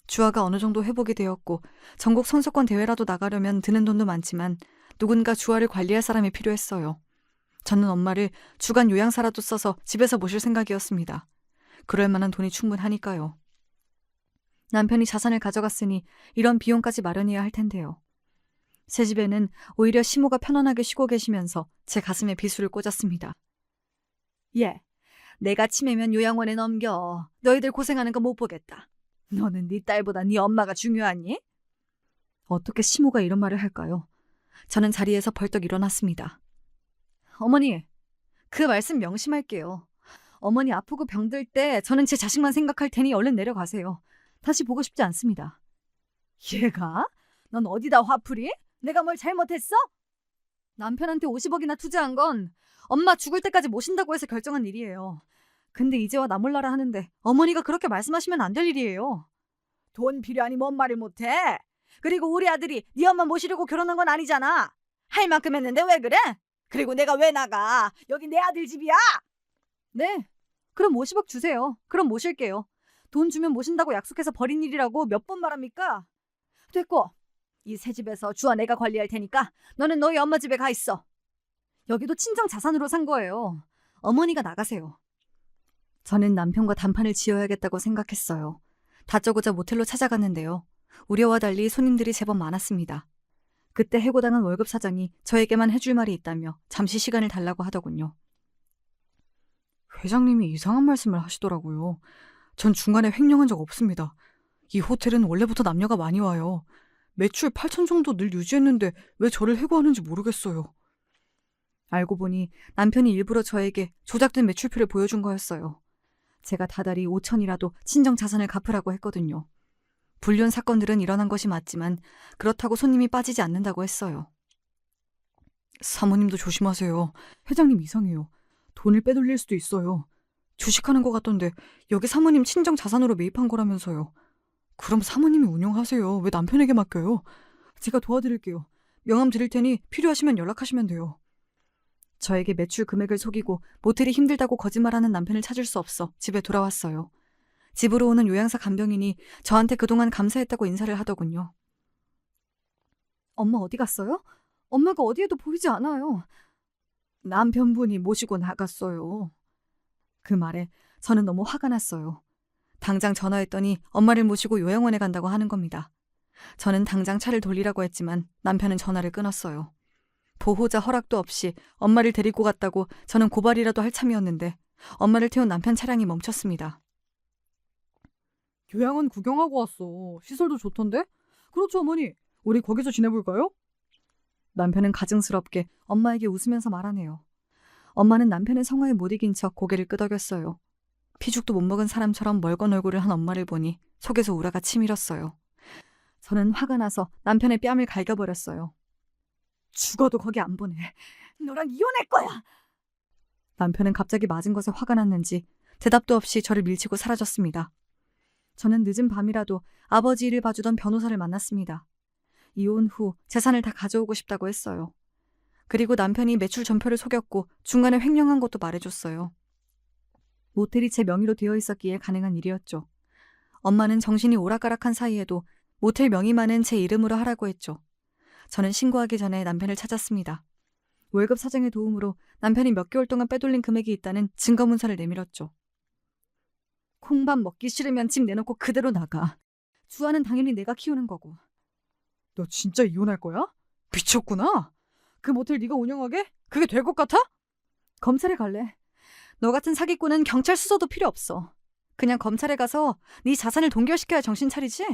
주아가 어느 정도 회복이 되었고 전국 선수권 대회라도 나가려면 드는 돈도 많지만 누군가 주아를 관리할 사람이 필요했어요. 저는 엄마를 주간 요양사라도 써서 집에서 모실 생각이었습니다. 그럴 만한 돈이 충분하니까요. 남편이 자산을 가져갔으니 이런 비용까지 마련해야 할 텐데요. 새 집에는 오히려 시모가 편안하게 쉬고 계시면서 제 가슴에 비수를 꽂았습니다. 예, 내가 치매면 요양원에 넘겨. 너희들 고생하는 거 못 보겠다. 너는 네 딸보다 네 엄마가 중요하니? 어떻게 시모가 이런 말을 할까요? 저는 자리에서 벌떡 일어났습니다. 어머니, 그 말씀 명심할게요. 어머니 아프고 병들 때 저는 제 자식만 생각할 테니 얼른 내려가세요. 다시 보고 싶지 않습니다. 얘가? 넌 어디다 화풀이? 내가 뭘 잘못했어? 남편한테 50억이나 투자한 건 엄마 죽을 때까지 모신다고 해서 결정한 일이에요. 근데 이제와 나 몰라라 하는데 어머니가 그렇게 말씀하시면 안 될 일이에요. 돈 필요하니 뭔 말을 못해? 그리고 우리 아들이 네 엄마 모시려고 결혼한 건 아니잖아. 할 만큼 했는데 왜 그래? 그리고 내가 왜 나가? 여기 내 아들 집이야. 네. 그럼 50억 주세요. 그럼 모실게요. 돈 주면 모신다고 약속해서 버린 일이라고 몇 번 말합니까? 됐고. 이 새 집에서 주와 내가 관리할 테니까 너는 너희 엄마 집에 가 있어. 여기도 친정 자산으로 산 거예요. 어머니가 나가세요. 저는 남편과 단판을 지어야겠다고 생각했어요. 다짜고짜 모텔로 찾아갔는데요. 우려와 달리 손님들이 제법 많았습니다. 그때 해고당한 월급 사장이 저에게만 해줄 말이 있다며 잠시 시간을 달라고 하더군요. 회장님이 이상한 말씀을 하시더라고요. 전 중간에 횡령한 적 없습니다. 이 호텔은 원래부터 남녀가 많이 와요. 매출 8천 정도 늘 유지했는데 왜 저를 해고하는지 모르겠어요. 알고 보니 남편이 일부러 저에게 조작된 매출표를 보여준 거였어요. 제가 다달이 5천이라도 친정 자산을 갚으라고 했거든요. 불륜 사건들은 일어난 것이 맞지만 그렇다고 손님이 빠지지 않는다고 했어요. 사모님도 조심하세요. 회장님 이상해요. 돈을 빼돌릴 수도 있어요. 주식하는 것 같던데 여기 사모님 친정 자산으로 매입한 거라면서요. 그럼 사모님이 운영하세요. 왜 남편에게 맡겨요? 제가 도와드릴게요. 명함 드릴 테니 필요하시면 연락하시면 돼요. 저에게 매출 금액을 속이고 모텔이 힘들다고 거짓말하는 남편을 찾을 수 없어 집에 돌아왔어요. 집으로 오는 요양사 간병인이 저한테 그동안 감사했다고 인사를 하더군요. 엄마 어디 갔어요? 엄마가 어디에도 보이지 않아요. 남편분이 모시고 나갔어요. 그 말에 저는 너무 화가 났어요. 당장 전화했더니 엄마를 모시고 요양원에 간다고 하는 겁니다. 저는 당장 차를 돌리라고 했지만 남편은 전화를 끊었어요. 보호자 허락도 없이 엄마를 데리고 갔다고 저는 고발이라도 할 참이었는데 엄마를 태운 남편 차량이 멈췄습니다. 요양원 구경하고 왔어. 시설도 좋던데? 그렇죠, 어머니. 우리 거기서 지내볼까요? 남편은 가증스럽게 엄마에게 웃으면서 말하네요. 엄마는 남편의 성화에 못 이긴 척 고개를 끄덕였어요. 피죽도 못 먹은 사람처럼 멀건 얼굴을 한 엄마를 보니 속에서 우라가 치밀었어요. 저는 화가 나서 남편의 뺨을 갈겨버렸어요. 죽어도 거기 안 보내. 너랑 이혼할 거야. 남편은 갑자기 맞은 것에 화가 났는지 대답도 없이 저를 밀치고 사라졌습니다. 저는 늦은 밤이라도 아버지 일을 봐주던 변호사를 만났습니다. 이혼 후 재산을 다 가져오고 싶다고 했어요. 그리고 남편이 매출 전표를 속였고 중간에 횡령한 것도 말해줬어요. 모텔이 제 명의로 되어 있었기에 가능한 일이었죠. 엄마는 정신이 오락가락한 사이에도 모텔 명의만은 제 이름으로 하라고 했죠. 저는 신고하기 전에 남편을 찾았습니다. 월급 사정의 도움으로 남편이 몇 개월 동안 빼돌린 금액이 있다는 증거문서를 내밀었죠. 콩밥 먹기 싫으면 집 내놓고 그대로 나가. 주아는 당연히 내가 키우는 거고. 너 진짜 이혼할 거야? 미쳤구나. 그 모텔 네가 운영하게? 그게 될 것 같아? 검찰에 갈래. 너 같은 사기꾼은 경찰 수사도 필요 없어. 그냥 검찰에 가서 네 자산을 동결시켜야 정신 차리지?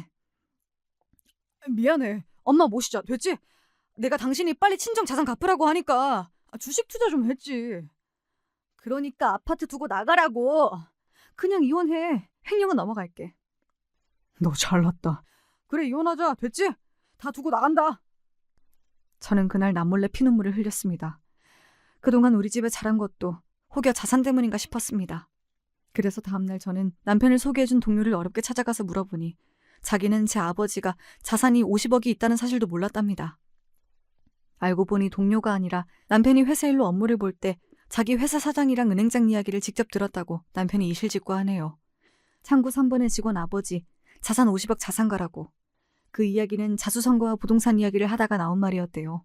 미안해. 엄마 모시자. 됐지? 내가 당신이 빨리 친정 자산 갚으라고 하니까 주식 투자 좀 했지. 그러니까 아파트 두고 나가라고. 그냥 이혼해. 횡령은 넘어갈게. 너 잘났다. 그래 이혼하자. 됐지? 다 두고 나간다. 저는 그날 남몰래 피눈물을 흘렸습니다. 그동안 우리 집에 자란 것도 혹여 자산 때문인가 싶었습니다. 그래서 다음날 저는 남편을 소개해준 동료를 어렵게 찾아가서 물어보니 자기는 제 아버지가 자산이 50억이 있다는 사실도 몰랐답니다. 알고 보니 동료가 아니라 남편이 회사 일로 업무를 볼 때 자기 회사 사장이랑 은행장 이야기를 직접 들었다고 남편이 이실직고하네요. 창구 3번의 직원 아버지, 자산 50억 자산가라고. 그 이야기는 자수성가와 부동산 이야기를 하다가 나온 말이었대요.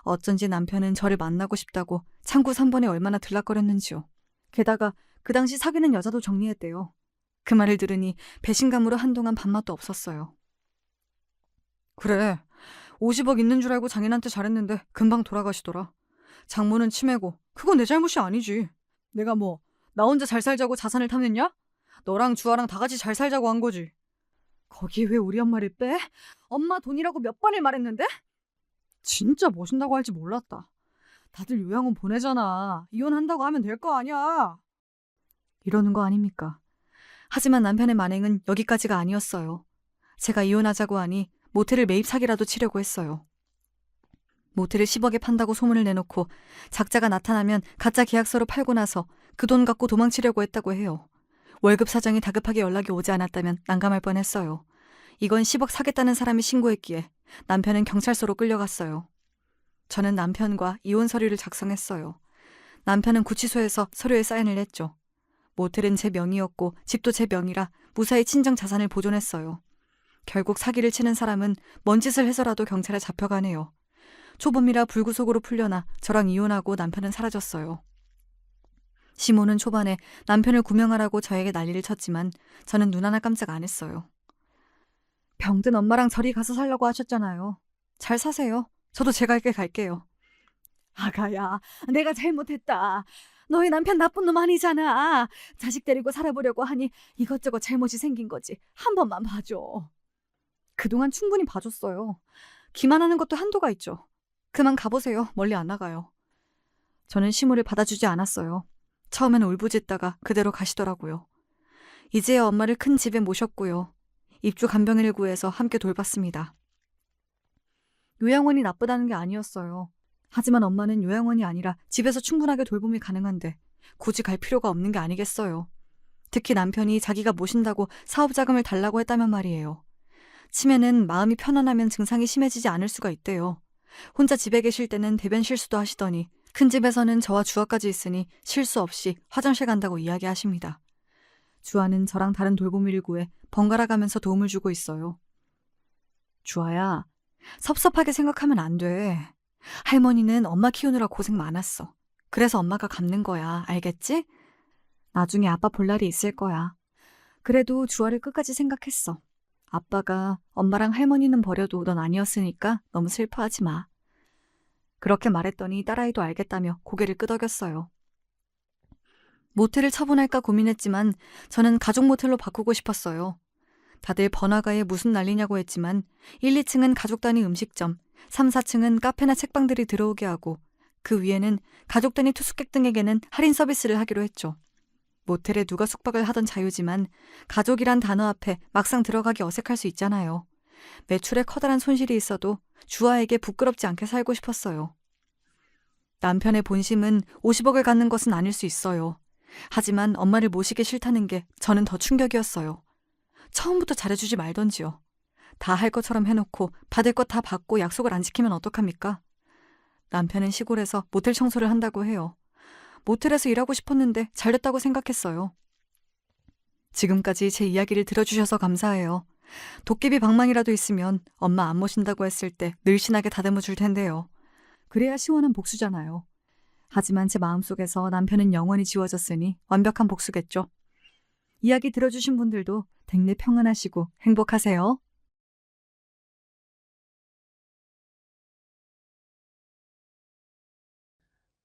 어쩐지 남편은 저를 만나고 싶다고 창구 3번에 얼마나 들락거렸는지요. 게다가 그 당시 사귀는 여자도 정리했대요. 그 말을 들으니 배신감으로 한동안 밥맛도 없었어요. 그래, 50억 있는 줄 알고 장인한테 잘했는데 금방 돌아가시더라. 장모는 치매고 그건 내 잘못이 아니지. 내가 뭐 나 혼자 잘 살자고 자산을 탐냈냐? 너랑 주아랑 다 같이 잘 살자고 한 거지. 거기에 왜 우리 엄마를 빼? 엄마 돈이라고 몇 번을 말했는데? 진짜 모신다고 할지 몰랐다. 다들 요양원 보내잖아. 이혼한다고 하면 될 거 아니야. 이러는 거 아닙니까? 하지만 남편의 만행은 여기까지가 아니었어요. 제가 이혼하자고 하니 모텔을 매입 사기라도 치려고 했어요. 모텔을 10억에 판다고 소문을 내놓고 작자가 나타나면 가짜 계약서로 팔고 나서 그 돈 갖고 도망치려고 했다고 해요. 월급 사정이 다급하게 연락이 오지 않았다면 난감할 뻔했어요. 이건 10억 사겠다는 사람이 신고했기에 남편은 경찰서로 끌려갔어요. 저는 남편과 이혼 서류를 작성했어요. 남편은 구치소에서 서류에 사인을 했죠. 모텔은 제 명의였고 집도 제 명의라 무사히 친정 자산을 보존했어요. 결국 사기를 치는 사람은 뭔 짓을 해서라도 경찰에 잡혀가네요. 초범이라 불구속으로 풀려나 저랑 이혼하고 남편은 사라졌어요. 시모는 초반에 남편을 구명하라고 저에게 난리를 쳤지만 저는 눈 하나 깜짝 안 했어요. 병든 엄마랑 저리 가서 살라고 하셨잖아요. 잘 사세요. 저도 제 갈 길 갈게요. 아가야, 내가 잘못했다. 너희 남편 나쁜 놈 아니잖아. 자식 데리고 살아보려고 하니 이것저것 잘못이 생긴 거지. 한 번만 봐줘. 그동안 충분히 봐줬어요. 기만하는 것도 한도가 있죠. 그만 가보세요. 멀리 안 나가요. 저는 시모를 받아주지 않았어요. 처음에는 울부짖다가 그대로 가시더라고요. 이제야 엄마를 큰 집에 모셨고요. 입주 간병인을 구해서 함께 돌봤습니다. 요양원이 나쁘다는 게 아니었어요. 하지만 엄마는 요양원이 아니라 집에서 충분하게 돌봄이 가능한데 굳이 갈 필요가 없는 게 아니겠어요. 특히 남편이 자기가 모신다고 사업 자금을 달라고 했다면 말이에요. 치매는 마음이 편안하면 증상이 심해지지 않을 수가 있대요. 혼자 집에 계실 때는 대변 실수도 하시더니 큰 집에서는 저와 주아까지 있으니 실수 없이 화장실 간다고 이야기하십니다. 주아는 저랑 다른 돌보미를 구해 번갈아 가면서 도움을 주고 있어요. 주아야, 섭섭하게 생각하면 안 돼. 할머니는 엄마 키우느라 고생 많았어. 그래서 엄마가 갚는 거야. 알겠지? 나중에 아빠 볼 날이 있을 거야. 그래도 주아를 끝까지 생각했어. 아빠가 엄마랑 할머니는 버려도 넌 아니었으니까 너무 슬퍼하지 마. 그렇게 말했더니 딸아이도 알겠다며 고개를 끄덕였어요. 모텔을 처분할까 고민했지만 저는 가족 모텔로 바꾸고 싶었어요. 다들 번화가에 무슨 난리냐고 했지만 1, 2층은 가족 단위 음식점, 3, 4층은 카페나 책방들이 들어오게 하고 그 위에는 가족 단위 투숙객 등에게는 할인 서비스를 하기로 했죠. 모텔에 누가 숙박을 하던 자유지만 가족이란 단어 앞에 막상 들어가기 어색할 수 있잖아요. 매출에 커다란 손실이 있어도 주아에게 부끄럽지 않게 살고 싶었어요. 남편의 본심은 50억을 갖는 것은 아닐 수 있어요. 하지만 엄마를 모시기 싫다는 게 저는 더 충격이었어요. 처음부터 잘해주지 말던지요. 다 할 것처럼 해놓고 받을 것 다 받고 약속을 안 지키면 어떡합니까? 남편은 시골에서 모텔 청소를 한다고 해요. 모텔에서 일하고 싶었는데 잘됐다고 생각했어요. 지금까지 제 이야기를 들어주셔서 감사해요. 도깨비 방망이라도 있으면 엄마 안 모신다고 했을 때 늘씬하게 다듬어 줄 텐데요. 그래야 시원한 복수잖아요. 하지만 제 마음속에서 남편은 영원히 지워졌으니 완벽한 복수겠죠. 이야기 들어주신 분들도 댁내 평안하시고 행복하세요.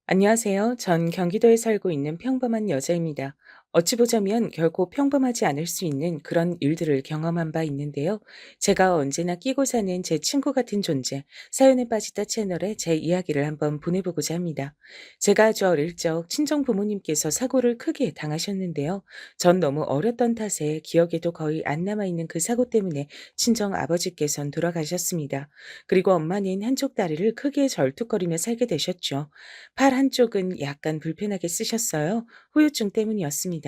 안녕하세요. 전 경기도에 살고 있는 평범한 여자입니다. 어찌 보자면 결코 평범하지 않을 수 있는 그런 일들을 경험한 바 있는데요. 제가 언제나 끼고 사는 제 친구 같은 존재, 사연에 빠지다 채널에 제 이야기를 한번 보내보고자 합니다. 제가 아주 어릴 적 친정 부모님께서 사고를 크게 당하셨는데요. 전 너무 어렸던 탓에 기억에도 거의 안 남아있는 그 사고 때문에 친정 아버지께선 돌아가셨습니다. 그리고 엄마는 한쪽 다리를 크게 절뚝거리며 살게 되셨죠. 팔 한쪽은 약간 불편하게 쓰셨어요. 후유증 때문이었습니다.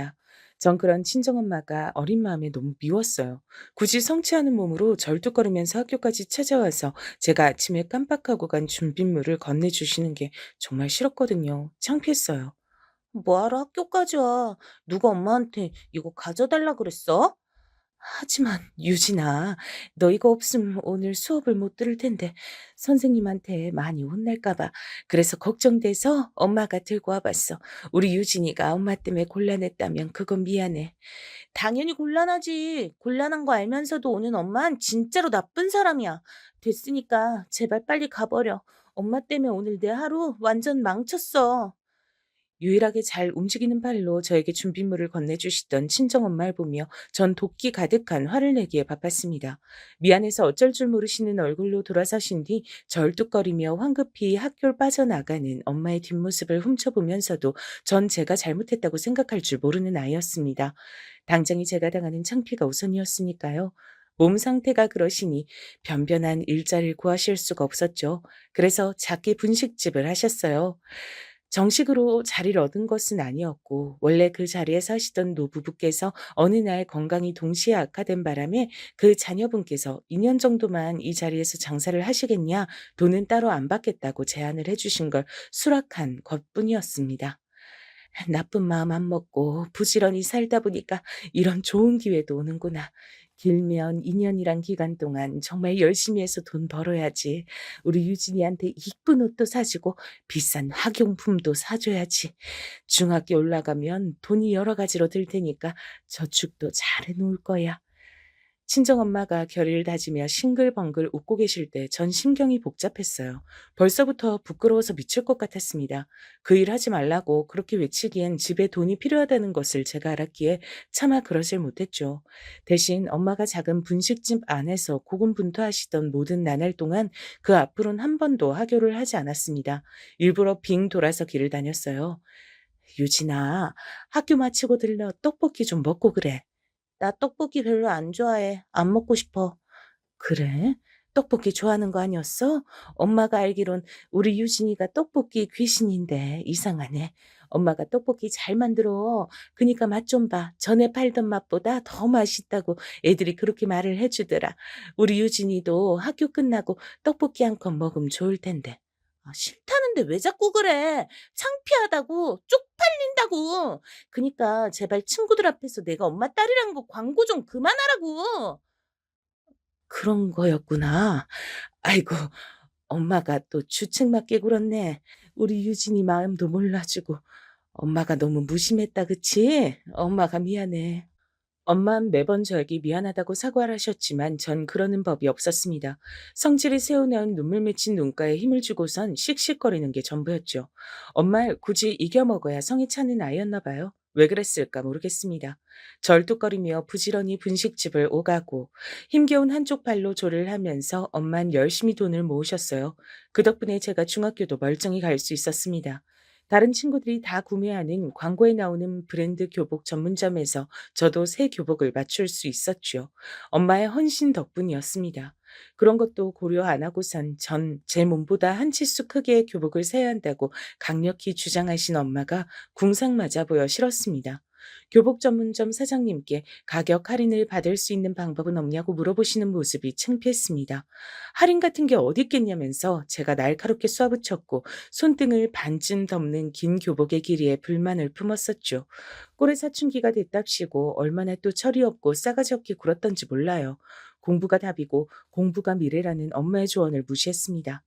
전 그런 친정엄마가 어린 마음에 너무 미웠어요. 굳이 성취하는 몸으로 절뚝거리면서 학교까지 찾아와서 제가 아침에 깜빡하고 간 준빗물을 건네주시는 게 정말 싫었거든요. 창피했어요. 뭐하러 학교까지 와? 누가 엄마한테 이거 가져달라 그랬어? 하지만 유진아, 너 이거 없으면 오늘 수업을 못 들을 텐데 선생님한테 많이 혼날까 봐. 그래서 걱정돼서 엄마가 들고 와봤어. 우리 유진이가 엄마 때문에 곤란했다면 그건 미안해. 당연히 곤란하지. 곤란한 거 알면서도 오는 엄만 진짜로 나쁜 사람이야. 됐으니까 제발 빨리 가버려. 엄마 때문에 오늘 내 하루 완전 망쳤어. 유일하게 잘 움직이는 팔로 저에게 준비물을 건네주시던 친정엄마를 보며 전 도끼 가득한 화를 내기에 바빴습니다. 미안해서 어쩔 줄 모르시는 얼굴로 돌아서신 뒤 절뚝거리며 황급히 학교를 빠져나가는 엄마의 뒷모습을 훔쳐보면서도 전 제가 잘못했다고 생각할 줄 모르는 아이였습니다. 당장이 제가 당하는 창피가 우선이었으니까요. 몸 상태가 그러시니 변변한 일자리를 구하실 수가 없었죠. 그래서 작게 분식집을 하셨어요. 정식으로 자리를 얻은 것은 아니었고 원래 그 자리에 사시던 노부부께서 어느 날 건강이 동시에 악화된 바람에 그 자녀분께서 2년 정도만 이 자리에서 장사를 하시겠냐, 돈은 따로 안 받겠다고 제안을 해주신 걸 수락한 것뿐이었습니다. 나쁜 마음 안 먹고 부지런히 살다 보니까 이런 좋은 기회도 오는구나. 길면 2년이란 기간 동안 정말 열심히 해서 돈 벌어야지. 우리 유진이한테 이쁜 옷도 사주고 비싼 학용품도 사줘야지. 중학교 올라가면 돈이 여러 가지로 들 테니까 저축도 잘 해놓을 거야. 친정엄마가 결의를 다지며 싱글벙글 웃고 계실 때 전 심경이 복잡했어요. 벌써부터 부끄러워서 미칠 것 같았습니다. 그 일 하지 말라고 그렇게 외치기엔 집에 돈이 필요하다는 것을 제가 알았기에 차마 그러질 못했죠. 대신 엄마가 작은 분식집 안에서 고군분투하시던 모든 나날 동안 그 앞으로는 한 번도 하교를 하지 않았습니다. 일부러 빙 돌아서 길을 다녔어요. 유진아, 학교 마치고 들러 떡볶이 좀 먹고 그래. 나 떡볶이 별로 안 좋아해. 안 먹고 싶어. 그래? 떡볶이 좋아하는 거 아니었어? 엄마가 알기론 우리 유진이가 떡볶이 귀신인데 이상하네. 엄마가 떡볶이 잘 만들어. 그니까 맛 좀 봐. 전에 팔던 맛보다 더 맛있다고 애들이 그렇게 말을 해주더라. 우리 유진이도 학교 끝나고 떡볶이 한 컵 먹으면 좋을 텐데. 아, 싫다는데 왜 자꾸 그래? 창피하다고, 쪽팔린다고. 그니까 제발 친구들 앞에서 내가 엄마 딸이란 거 광고 좀 그만하라고. 그런 거였구나. 아이고, 엄마가 또 주책맞게 굴었네. 우리 유진이 마음도 몰라주고. 엄마가 너무 무심했다, 그치? 엄마가 미안해. 엄만 매번 저에게 미안하다고 사과를 하셨지만 전 그러는 법이 없었습니다. 성질이 새어나온 눈물 맺힌 눈가에 힘을 주고선 씩씩거리는 게 전부였죠. 엄마를 굳이 이겨먹어야 성이 차는 아이였나 봐요. 왜 그랬을까 모르겠습니다. 절뚝거리며 부지런히 분식집을 오가고 힘겨운 한쪽 발로 조를 하면서 엄만 열심히 돈을 모으셨어요. 그 덕분에 제가 중학교도 멀쩡히 갈 수 있었습니다. 다른 친구들이 다 구매하는 광고에 나오는 브랜드 교복 전문점에서 저도 새 교복을 맞출 수 있었죠. 엄마의 헌신 덕분이었습니다. 그런 것도 고려 안 하고선 전 제 몸보다 한 치수 크기의 교복을 사야 한다고 강력히 주장하신 엄마가 궁상 맞아 보여 싫었습니다. 교복 전문점 사장님께 가격 할인을 받을 수 있는 방법은 없냐고 물어보시는 모습이 창피했습니다. 할인 같은 게 어디 있겠냐면서 제가 날카롭게 쏘아붙였고 손등을 반쯤 덮는 긴 교복의 길이에 불만을 품었었죠. 꼴의 사춘기가 됐답시고 얼마나 또 철이 없고 싸가지 없게 굴었던지 몰라요. 공부가 답이고 공부가 미래라는 엄마의 조언을 무시했습니다.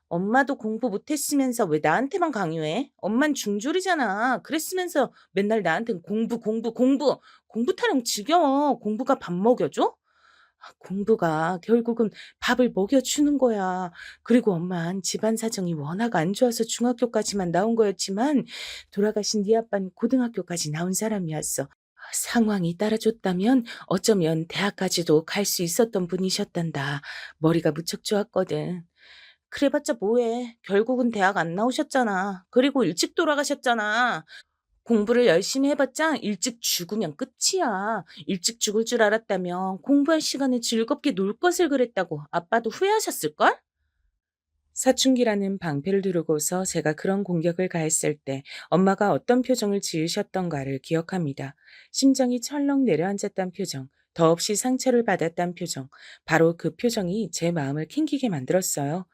엄마도 공부 못했으면서 왜 나한테만 강요해? 엄만 중졸이잖아. 그랬으면서 맨날 나한텐 공부, 공부, 공부. 공부 타령 지겨워. 공부가 밥 먹여줘? 공부가 결국은 밥을 먹여주는 거야. 그리고 엄만 집안 사정이 워낙 안 좋아서 중학교까지만 나온 거였지만 돌아가신 네 아빠는 고등학교까지 나온 사람이었어. 상황이 따라줬다면 어쩌면 대학까지도 갈 수 있었던 분이셨단다. 머리가 무척 좋았거든. 그래봤자 뭐해. 결국은 대학 안 나오셨잖아. 그리고 일찍 돌아가셨잖아. 공부를 열심히 해봤자 일찍 죽으면 끝이야. 일찍 죽을 줄 알았다면 공부할 시간에 즐겁게 놀 것을 그랬다고 아빠도 후회하셨을걸? 사춘기라는 방패를 두르고서 제가 그런 공격을 가했을 때 엄마가 어떤 표정을 지으셨던가를 기억합니다. 심장이 철렁 내려앉았단 표정, 더없이 상처를 받았단 표정, 바로 그 표정이 제 마음을 캥기게 만들었어요.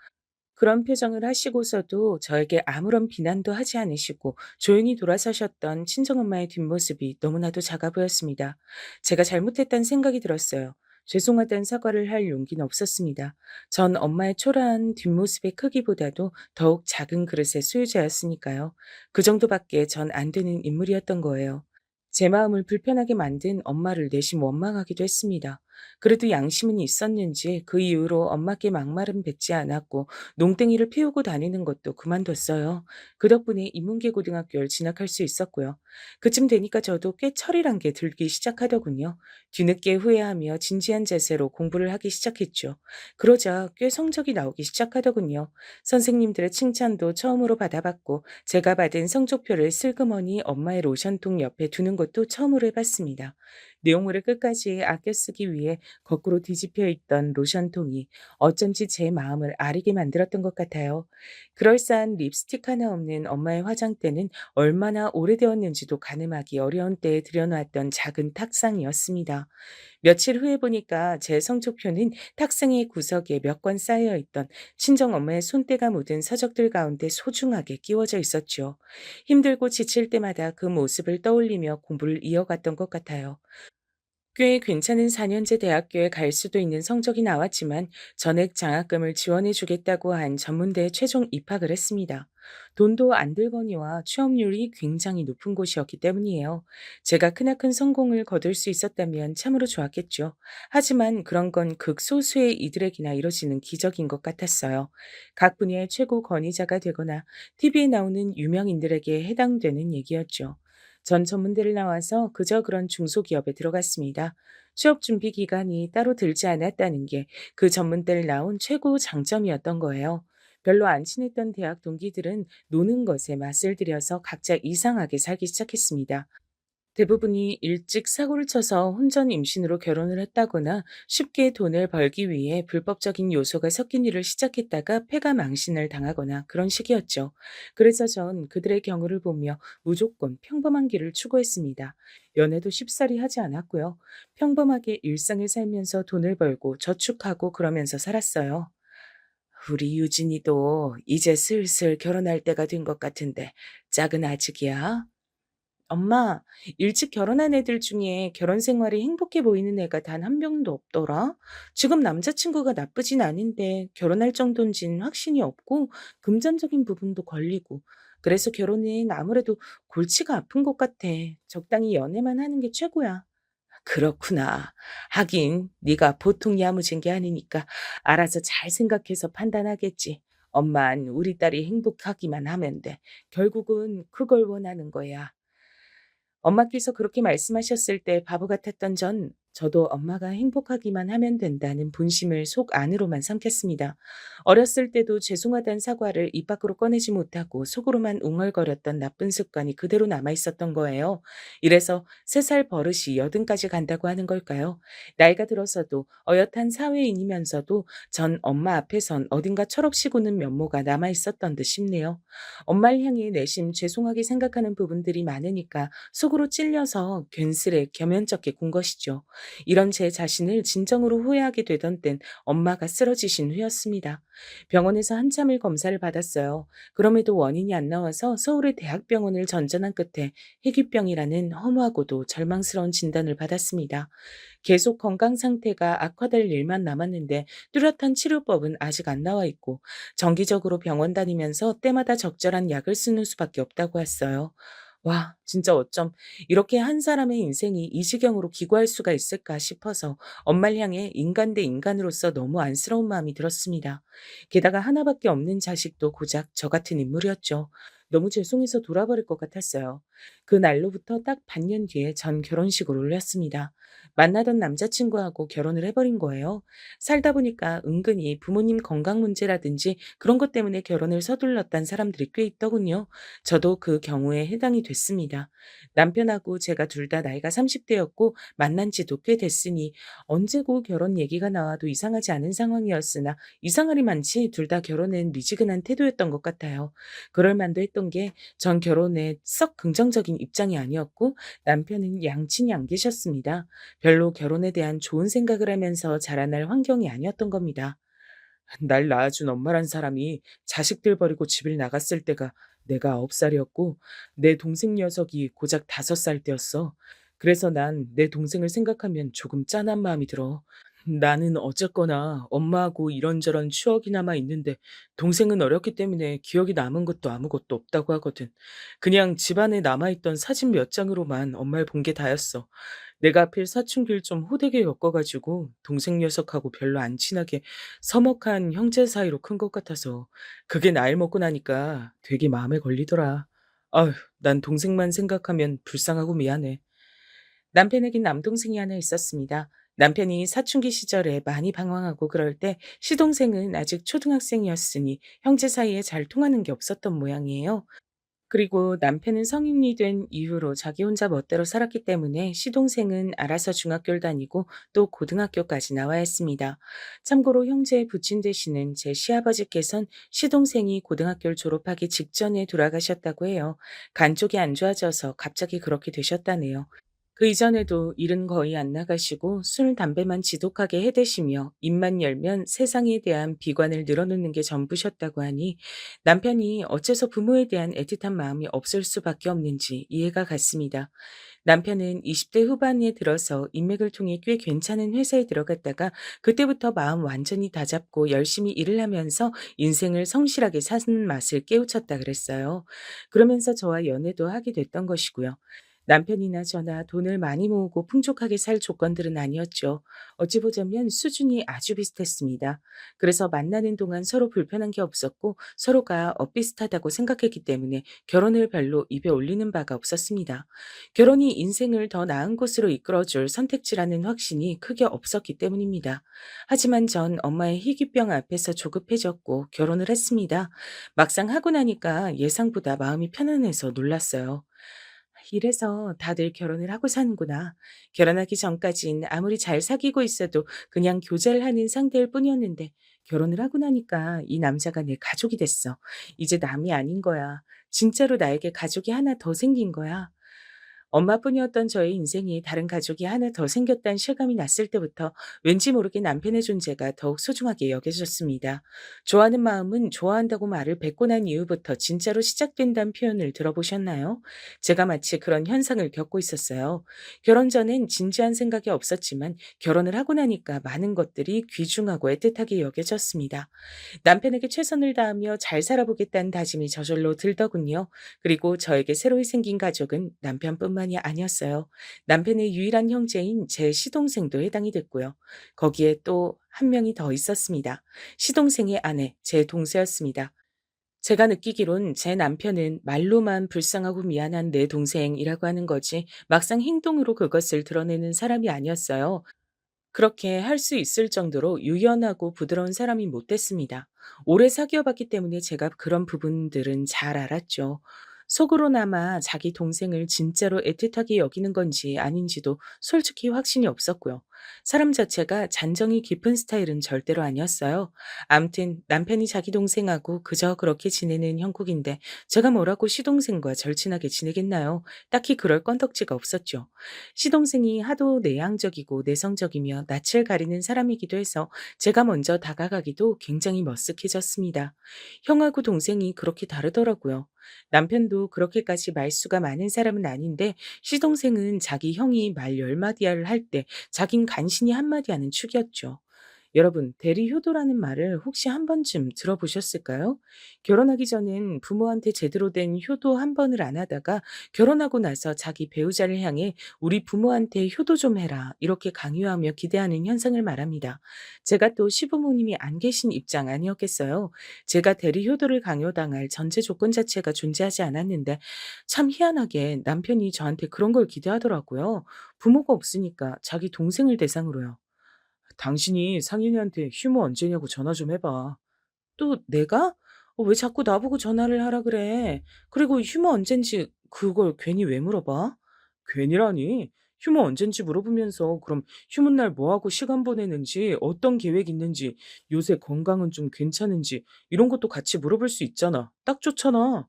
그런 표정을 하시고서도 저에게 아무런 비난도 하지 않으시고 조용히 돌아서셨던 친정엄마의 뒷모습이 너무나도 작아 보였습니다. 제가 잘못했다는 생각이 들었어요. 죄송하다는 사과를 할 용기는 없었습니다. 전 엄마의 초라한 뒷모습의 크기보다도 더욱 작은 그릇의 소유자였으니까요. 그 정도밖에 전 안 되는 인물이었던 거예요. 제 마음을 불편하게 만든 엄마를 내심 원망하기도 했습니다. 그래도 양심은 있었는지 그 이후로 엄마께 막말은 뱉지 않았고 농땡이를 피우고 다니는 것도 그만뒀어요. 그 덕분에 인문계 고등학교를 진학할 수 있었고요. 그쯤 되니까 저도 꽤 철이란 게 들기 시작하더군요. 뒤늦게 후회하며 진지한 자세로 공부를 하기 시작했죠. 그러자 꽤 성적이 나오기 시작하더군요. 선생님들의 칭찬도 처음으로 받아봤고 제가 받은 성적표를 슬그머니 엄마의 로션통 옆에 두는 것도 처음으로 해봤습니다. 내용물을 끝까지 아껴 쓰기 위해 거꾸로 뒤집혀 있던 로션통이 어쩐지 제 마음을 아리게 만들었던 것 같아요. 그럴싸한 립스틱 하나 없는 엄마의 화장대는 얼마나 오래되었는지도 가늠하기 어려운 때에 들여놓았던 작은 탁상이었습니다. 며칠 후에 보니까 제 성적표는 탁상의 구석에 몇 권 쌓여 있던 친정엄마의 손때가 묻은 서적들 가운데 소중하게 끼워져 있었죠. 힘들고 지칠 때마다 그 모습을 떠올리며 공부를 이어갔던 것 같아요. 꽤 괜찮은 4년제 대학교에 갈 수도 있는 성적이 나왔지만 전액 장학금을 지원해 주겠다고 한 전문대에 최종 입학을 했습니다. 돈도 안 들거니와 취업률이 굉장히 높은 곳이었기 때문이에요. 제가 크나큰 성공을 거둘 수 있었다면 참으로 좋았겠죠. 하지만 그런 건 극소수의 이들에게나 이뤄지는 기적인 것 같았어요. 각 분야의 최고 권위자가 되거나 TV에 나오는 유명인들에게 해당되는 얘기였죠. 전 전문대를 나와서 그저 그런 중소기업에 들어갔습니다. 취업 준비 기간이 따로 들지 않았다는 게 그 전문대를 나온 최고 장점이었던 거예요. 별로 안 친했던 대학 동기들은 노는 것에 맛을 들여서 각자 이상하게 살기 시작했습니다. 대부분이 일찍 사고를 쳐서 혼전 임신으로 결혼을 했다거나 쉽게 돈을 벌기 위해 불법적인 요소가 섞인 일을 시작했다가 폐가 망신을 당하거나 그런 식이었죠. 그래서 전 그들의 경우를 보며 무조건 평범한 길을 추구했습니다. 연애도 쉽사리 하지 않았고요. 평범하게 일상을 살면서 돈을 벌고 저축하고 그러면서 살았어요. 우리 유진이도 이제 슬슬 결혼할 때가 된 것 같은데 짝은 아직이야? 엄마, 일찍 결혼한 애들 중에 결혼 생활이 행복해 보이는 애가 단 한 명도 없더라. 지금 남자친구가 나쁘진 않은데 결혼할 정도인진 확신이 없고 금전적인 부분도 걸리고. 그래서 결혼은 아무래도 골치가 아픈 것 같아. 적당히 연애만 하는 게 최고야. 그렇구나. 하긴 네가 보통 야무진 게 아니니까 알아서 잘 생각해서 판단하겠지. 엄만 우리 딸이 행복하기만 하면 돼. 결국은 그걸 원하는 거야. 엄마께서 그렇게 말씀하셨을 때 바보 같았던 저도 엄마가 행복하기만 하면 된다는 본심을 속 안으로만 삼켰습니다. 어렸을 때도 죄송하다는 사과를 입 밖으로 꺼내지 못하고 속으로만 웅얼거렸던 나쁜 습관이 그대로 남아 있었던 거예요. 이래서 3살 버릇이 80까지 간다고 하는 걸까요? 나이가 들어서도 어엿한 사회인이면서도 전 엄마 앞에선 어딘가 철없이 구는 면모가 남아 있었던 듯 싶네요. 엄마를 향해 내심 죄송하게 생각하는 부분들이 많으니까 속으로 찔려서 괜스레 겸연쩍게 군 것이죠. 이런 제 자신을 진정으로 후회하게 되던 땐 엄마가 쓰러지신 후였습니다. 병원에서 한참을 검사를 받았어요. 그럼에도 원인이 안 나와서 서울의 대학병원을 전전한 끝에 희귀병이라는 허무하고도 절망스러운 진단을 받았습니다. 계속 건강 상태가 악화될 일만 남았는데 뚜렷한 치료법은 아직 안 나와 있고 정기적으로 병원 다니면서 때마다 적절한 약을 쓰는 수밖에 없다고 했어요. 와, 진짜 어쩜 이렇게 한 사람의 인생이 이 지경으로 기구할 수가 있을까 싶어서 엄마를 향해 인간 대 인간으로서 너무 안쓰러운 마음이 들었습니다. 게다가 하나밖에 없는 자식도 고작 저 같은 인물이었죠. 너무 죄송해서 돌아버릴 것 같았어요. 그 날로부터 딱 반년 뒤에 전 결혼식을 올렸습니다. 만나던 남자친구하고 결혼을 해버린 거예요. 살다 보니까 은근히 부모님 건강 문제라든지 그런 것 때문에 결혼을 서둘렀던 사람들이 꽤 있더군요. 저도 그 경우에 해당이 됐습니다. 남편하고 제가 둘 다 나이가 30대였고 만난 지도 꽤 됐으니 언제고 결혼 얘기가 나와도 이상하지 않은 상황이었으나 이상하리 많지 둘 다 결혼엔 미지근한 태도였던 것 같아요. 그럴 만도 했던 게 전 결혼에 썩 긍정적인 입장이 아니었고 남편은 양친이 안 계셨습니다. 별로 결혼에 대한 좋은 생각을 하면서 자라날 환경이 아니었던 겁니다. 날 낳아준 엄마란 사람이 자식들 버리고 집을 나갔을 때가 내가 9살이었고 내 동생 녀석이 고작 5살 때였어. 그래서 난 내 동생을 생각하면 조금 짠한 마음이 들어. 나는 어쨌거나 엄마하고 이런저런 추억이 남아 있는데 동생은 어렸기 때문에 기억이 남은 것도 아무것도 없다고 하거든. 그냥 집안에 남아있던 사진 몇 장으로만 엄마를 본 게 다였어. 내가 하필 사춘기를 좀 호되게 겪어가지고 동생 녀석하고 별로 안 친하게 서먹한 형제 사이로 큰 것 같아서 그게 나이를 먹고 나니까 되게 마음에 걸리더라. 아휴, 난 동생만 생각하면 불쌍하고 미안해. 남편에겐 남동생이 하나 있었습니다. 남편이 사춘기 시절에 많이 방황하고 그럴 때 시동생은 아직 초등학생이었으니 형제 사이에 잘 통하는 게 없었던 모양이에요. 그리고 남편은 성인이 된 이후로 자기 혼자 멋대로 살았기 때문에 시동생은 알아서 중학교를 다니고 또 고등학교까지 나와야 했습니다. 참고로 형제의 부친 되시는 제 시아버지께선 시동생이 고등학교를 졸업하기 직전에 돌아가셨다고 해요. 간 쪽이 안 좋아져서 갑자기 그렇게 되셨다네요. 그 이전에도 일은 거의 안 나가시고 술, 담배만 지독하게 해대시며 입만 열면 세상에 대한 비관을 늘어놓는 게 전부셨다고 하니 남편이 어째서 부모에 대한 애틋한 마음이 없을 수밖에 없는지 이해가 갔습니다. 남편은 20대 후반에 들어서 인맥을 통해 꽤 괜찮은 회사에 들어갔다가 그때부터 마음 완전히 다잡고 열심히 일을 하면서 인생을 성실하게 사는 맛을 깨우쳤다 그랬어요. 그러면서 저와 연애도 하게 됐던 것이고요. 남편이나 저나 돈을 많이 모으고 풍족하게 살 조건들은 아니었죠. 어찌 보자면 수준이 아주 비슷했습니다. 그래서 만나는 동안 서로 불편한 게 없었고 서로가 엇비슷하다고 생각했기 때문에 결혼을 별로 입에 올리는 바가 없었습니다. 결혼이 인생을 더 나은 곳으로 이끌어줄 선택지라는 확신이 크게 없었기 때문입니다. 하지만 전 엄마의 희귀병 앞에서 조급해졌고 결혼을 했습니다. 막상 하고 나니까 예상보다 마음이 편안해서 놀랐어요. 이래서 다들 결혼을 하고 사는구나. 결혼하기 전까진 아무리 잘 사귀고 있어도 그냥 교제를 하는 상대일 뿐이었는데 결혼을 하고 나니까 이 남자가 내 가족이 됐어. 이제 남이 아닌 거야. 진짜로 나에게 가족이 하나 더 생긴 거야. 엄마뿐이었던 저의 인생에 다른 가족이 하나 더 생겼다는 실감이 났을 때부터 왠지 모르게 남편의 존재가 더욱 소중하게 여겨졌습니다. 좋아하는 마음은 좋아한다고 말을 뱉고 난 이후부터 진짜로 시작된다는 표현을 들어보셨나요? 제가 마치 그런 현상을 겪고 있었어요. 결혼 전엔 진지한 생각이 없었지만 결혼을 하고 나니까 많은 것들이 귀중하고 애틋하게 여겨졌습니다. 남편에게 최선을 다하며 잘 살아보겠다는 다짐이 저절로 들더군요. 그리고 저에게 새로 생긴 가족은 남편뿐만이 아니었어요. 남편의 유일한 형제인 제 시동생도 해당이 됐고요. 거기에 또 한 명이 더 있었습니다. 시동생의 아내, 제 동서였습니다. 제가 느끼기론 제 남편은 말로만 불쌍하고 미안한 내 동생이라고 하는 거지 막상 행동으로 그것을 드러내는 사람이 아니었어요. 그렇게 할 수 있을 정도로 유연하고 부드러운 사람이 못 됐습니다. 오래 사귀어 봤기 때문에 제가 그런 부분들은 잘 알았죠. 속으로나마 자기 동생을 진짜로 애틋하게 여기는 건지 아닌지도 솔직히 확신이 없었고요. 사람 자체가 잔정이 깊은 스타일은 절대로 아니었어요. 암튼 남편이 자기 동생하고 그저 그렇게 지내는 형국인데 제가 뭐라고 시동생과 절친하게 지내겠나요? 딱히 그럴 건덕지가 없었죠. 시동생이 하도 내향적이고 내성적이며 낯을 가리는 사람이기도 해서 제가 먼저 다가가기도 굉장히 머쓱해졌습니다. 형하고 동생이 그렇게 다르더라고요. 남편도 그렇게까지 말수가 많은 사람은 아닌데 시동생은 자기 형이 말 10마디를 할 때 자긴 간신히 한마디 하는 축이었죠. 여러분, 대리효도라는 말을 혹시 한 번쯤 들어보셨을까요? 결혼하기 전엔 부모한테 제대로 된 효도 한 번을 안 하다가 결혼하고 나서 자기 배우자를 향해 우리 부모한테 효도 좀 해라. 이렇게 강요하며 기대하는 현상을 말합니다. 제가 또 시부모님이 안 계신 입장 아니었겠어요? 제가 대리효도를 강요당할 전제 조건 자체가 존재하지 않았는데 참 희한하게 남편이 저한테 그런 걸 기대하더라고요. 부모가 없으니까 자기 동생을 대상으로요. 당신이 상인이한테 휴무 언제냐고 전화 좀 해봐. 또 내가? 왜 자꾸 나보고 전화를 하라 그래? 그리고 휴무 언젠지 그걸 괜히 왜 물어봐? 괜히라니. 휴무 언젠지 물어보면서 그럼 휴무 날 뭐하고 시간 보내는지, 어떤 계획 있는지, 요새 건강은 좀 괜찮은지 이런 것도 같이 물어볼 수 있잖아. 딱 좋잖아.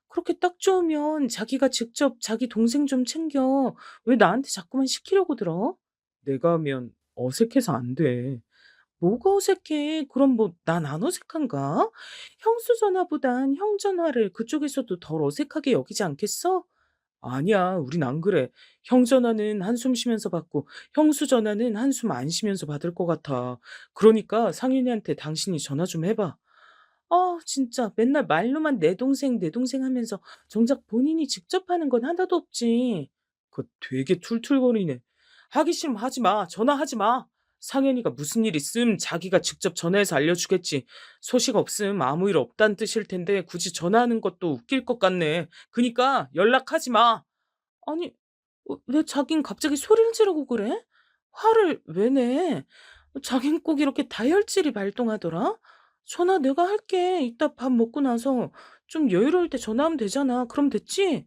그렇게 딱 좋으면 자기가 직접 자기 동생 좀 챙겨. 왜 나한테 자꾸만 시키려고 들어? 내가 하면 어색해서 안 돼. 뭐가 어색해? 그럼 뭐 난 안 어색한가? 형수 전화보단 형 전화를 그쪽에서도 덜 어색하게 여기지 않겠어? 아니야, 우린 안 그래. 형 전화는 한숨 쉬면서 받고 형수 전화는 한숨 안 쉬면서 받을 것 같아. 그러니까 상윤이한테 당신이 전화 좀 해봐. 아, 진짜 맨날 말로만 내 동생 하면서 정작 본인이 직접 하는 건 하나도 없지. 그거 되게 툴툴거리네. 하기 싫으면 하지 마. 전화하지 마. 상현이가 무슨 일 있음 자기가 직접 전화해서 알려주겠지. 소식 없음 아무 일 없다는 뜻일 텐데 굳이 전화하는 것도 웃길 것 같네. 그니까 연락하지 마. 아니, 왜 자긴 갑자기 소리를 지르고 그래? 화를 왜 내? 자긴 꼭 이렇게 다혈질이 발동하더라? 전화 내가 할게. 이따 밥 먹고 나서 좀 여유로울 때 전화하면 되잖아. 그럼 됐지?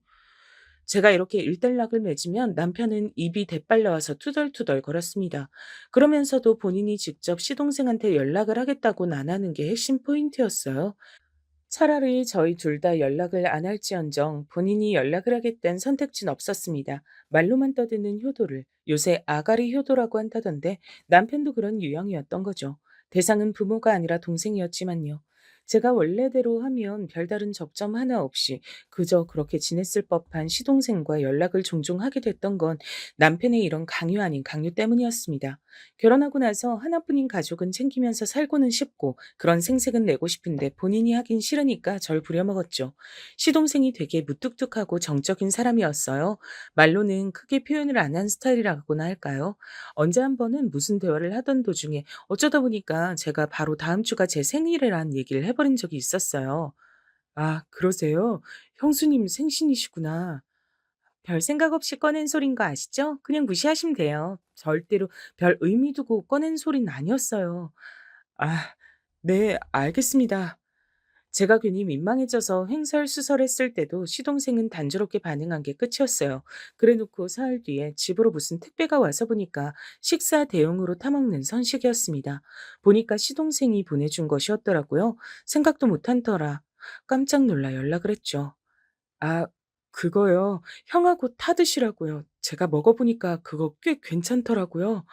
제가 이렇게 일단락을 맺으면 남편은 입이 대빨 나와서 투덜투덜 거렸습니다. 그러면서도 본인이 직접 시동생한테 연락을 하겠다고는 안 하는 게 핵심 포인트였어요. 차라리 저희 둘 다 연락을 안 할지언정 본인이 연락을 하겠다는 선택지는 없었습니다. 말로만 떠드는 효도를 요새 아가리 효도라고 한다던데 남편도 그런 유형이었던 거죠. 대상은 부모가 아니라 동생이었지만요. 제가 원래대로 하면 별다른 접점 하나 없이 그저 그렇게 지냈을 법한 시동생과 연락을 종종 하게 됐던 건 남편의 이런 강요 아닌 강요 때문이었습니다. 결혼하고 나서 하나뿐인 가족은 챙기면서 살고는 싶고 그런 생색은 내고 싶은데 본인이 하긴 싫으니까 절 부려먹었죠. 시동생이 되게 무뚝뚝하고 정적인 사람이었어요. 말로는 크게 표현을 안 한 스타일이라고나 할까요? 언제 한 번은 무슨 대화를 하던 도중에 어쩌다 보니까 제가 바로 다음 주가 제 생일이란 얘기를 해버린 적이 있었어요. 아, 그러세요? 형수님 생신이시구나. 별 생각 없이 꺼낸 소린 거 아시죠? 그냥 무시하시면 돼요. 절대로 별 의미 두고 꺼낸 소린 아니었어요. 아, 네, 알겠습니다. 제가 괜히 민망해져서 횡설수설했을 때도 시동생은 단조롭게 반응한 게 끝이었어요. 그래 놓고 사흘 뒤에 집으로 무슨 택배가 와서 보니까 식사 대용으로 타먹는 선식이었습니다. 보니까 시동생이 보내준 것이었더라고요. 생각도 못한 터라 깜짝 놀라 연락을 했죠. 아, 그거요. 형하고 타 드시라고요. 제가 먹어보니까 그거 꽤 괜찮더라고요.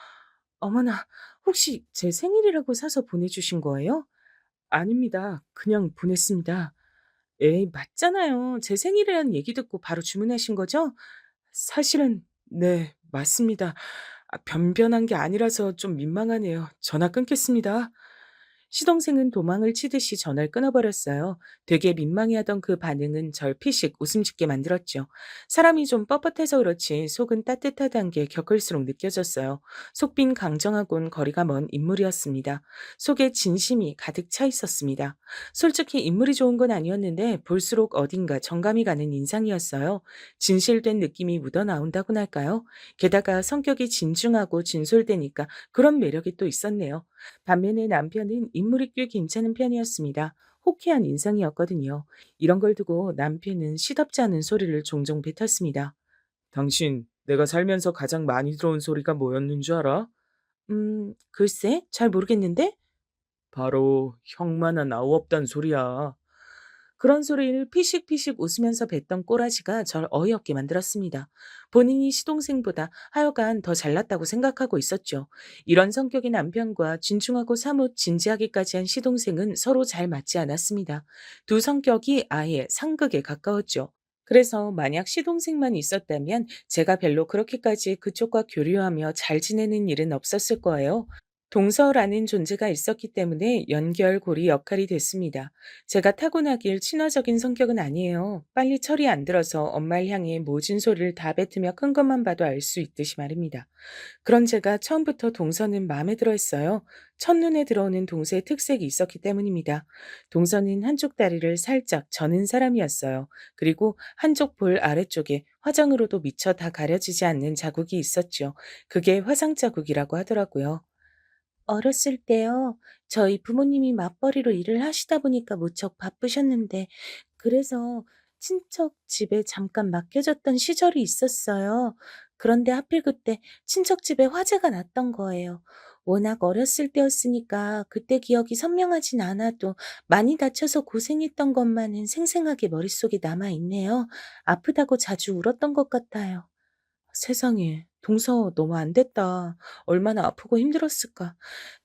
어머나, 혹시 제 생일이라고 사서 보내주신 거예요? 아닙니다. 그냥 보냈습니다. 에이, 맞잖아요. 제 생일이라는 얘기 듣고 바로 주문하신 거죠? 사실은, 네, 맞습니다. 아, 변변한 게 아니라서 좀 민망하네요. 전화 끊겠습니다. 시동생은 도망을 치듯이 전화를 끊어버렸어요. 되게 민망해하던 그 반응은 절 피식 웃음 짓게 만들었죠. 사람이 좀 뻣뻣해서 그렇지 속은 따뜻하다는 게 겪을수록 느껴졌어요. 속빈 강정하고는 거리가 먼 인물이었습니다. 속에 진심이 가득 차 있었습니다. 솔직히 인물이 좋은 건 아니었는데 볼수록 어딘가 정감이 가는 인상이었어요. 진실된 느낌이 묻어나온다고나 할까요? 게다가 성격이 진중하고 진솔되니까 그런 매력이 또 있었네요. 반면에 남편은 인물이 꽤 괜찮은 편이었습니다. 호쾌한 인상이었거든요. 이런 걸 두고 남편은 시덥지 않은 소리를 종종 뱉었습니다. 당신, 내가 살면서 가장 많이 들어온 소리가 뭐였는 줄 알아? 글쎄, 잘 모르겠는데? 바로 형만한 아우 없단 소리야. 그런 소리를 피식피식 웃으면서 뱉던 꼬라지가 절 어이없게 만들었습니다. 본인이 시동생보다 하여간 더 잘났다고 생각하고 있었죠. 이런 성격의 남편과 진중하고 사뭇 진지하기까지 한 시동생은 서로 잘 맞지 않았습니다. 두 성격이 아예 상극에 가까웠죠. 그래서 만약 시동생만 있었다면 제가 별로 그렇게까지 그쪽과 교류하며 잘 지내는 일은 없었을 거예요. 동서라는 존재가 있었기 때문에 연결고리 역할이 됐습니다. 제가 타고나길 친화적인 성격은 아니에요. 빨리 철이 안 들어서 엄마를 향해 모진 소리를 다 뱉으며 큰 것만 봐도 알 수 있듯이 말입니다. 그런 제가 처음부터 동서는 마음에 들어 했어요. 첫눈에 들어오는 동서의 특색이 있었기 때문입니다. 동서는 한쪽 다리를 살짝 저는 사람이었어요. 그리고 한쪽 볼 아래쪽에 화장으로도 미처 다 가려지지 않는 자국이 있었죠. 그게 화상 자국이라고 하더라고요. 어렸을 때요. 저희 부모님이 맞벌이로 일을 하시다 보니까 무척 바쁘셨는데, 그래서 친척 집에 잠깐 맡겨졌던 시절이 있었어요. 그런데 하필 그때 친척 집에 화재가 났던 거예요. 워낙 어렸을 때였으니까 그때 기억이 선명하진 않아도 많이 다쳐서 고생했던 것만은 생생하게 머릿속에 남아있네요. 아프다고 자주 울었던 것 같아요. 세상에, 동서 너무 안 됐다. 얼마나 아프고 힘들었을까.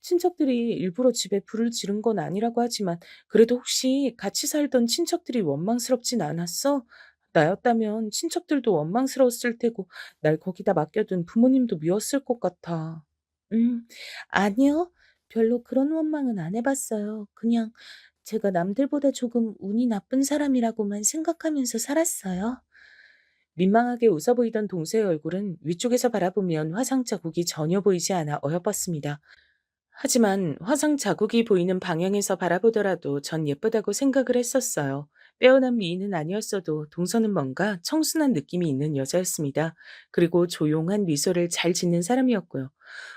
친척들이 일부러 집에 불을 지른 건 아니라고 하지만 그래도 혹시 같이 살던 친척들이 원망스럽진 않았어? 나였다면 친척들도 원망스러웠을 테고 날 거기다 맡겨둔 부모님도 미웠을 것 같아. 음, 아니요. 별로 그런 원망은 안 해봤어요. 그냥 제가 남들보다 조금 운이 나쁜 사람이라고만 생각하면서 살았어요. 민망하게 웃어 보이던 동서의 얼굴은 위쪽에서 바라보면 화상 자국이 전혀 보이지 않아 어여뻤습니다. 하지만 화상 자국이 보이는 방향에서 바라보더라도 전 예쁘다고 생각을 했었어요. 빼어난 미인은 아니었어도 동서는 뭔가 청순한 느낌이 있는 여자였습니다. 그리고 조용한 미소를 잘 짓는 사람이었고요.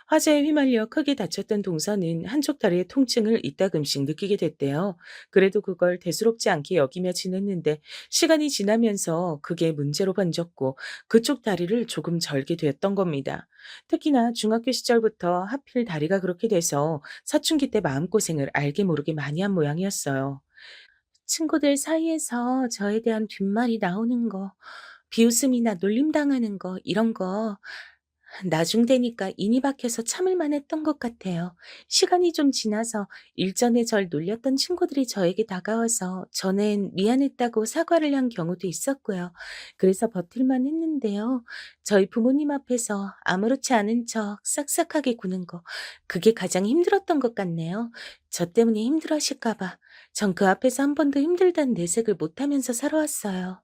화재에 휘말려 크게 다쳤던 동서는 한쪽 다리의 통증을 이따금씩 느끼게 됐대요. 그래도 그걸 대수롭지 않게 여기며 지냈는데 시간이 지나면서 그게 문제로 번졌고 그쪽 다리를 조금 절게 되었던 겁니다. 특히나 중학교 시절부터 하필 다리가 그렇게 돼서 사춘기 때 마음고생을 알게 모르게 많이 한 모양이었어요. 친구들 사이에서 저에 대한 뒷말이 나오는 거, 비웃음이나 놀림당하는 거, 이런 거 나중 되니까 인이 박혀서 참을만 했던 것 같아요. 시간이 좀 지나서 일전에 절 놀렸던 친구들이 저에게 다가와서 전엔 미안했다고 사과를 한 경우도 있었고요. 그래서 버틸만 했는데요. 저희 부모님 앞에서 아무렇지 않은 척 싹싹하게 구는 거, 그게 가장 힘들었던 것 같네요. 저 때문에 힘들어 하실까봐. 전 그 앞에서 한 번도 힘들다는 내색을 못하면서 살아왔어요.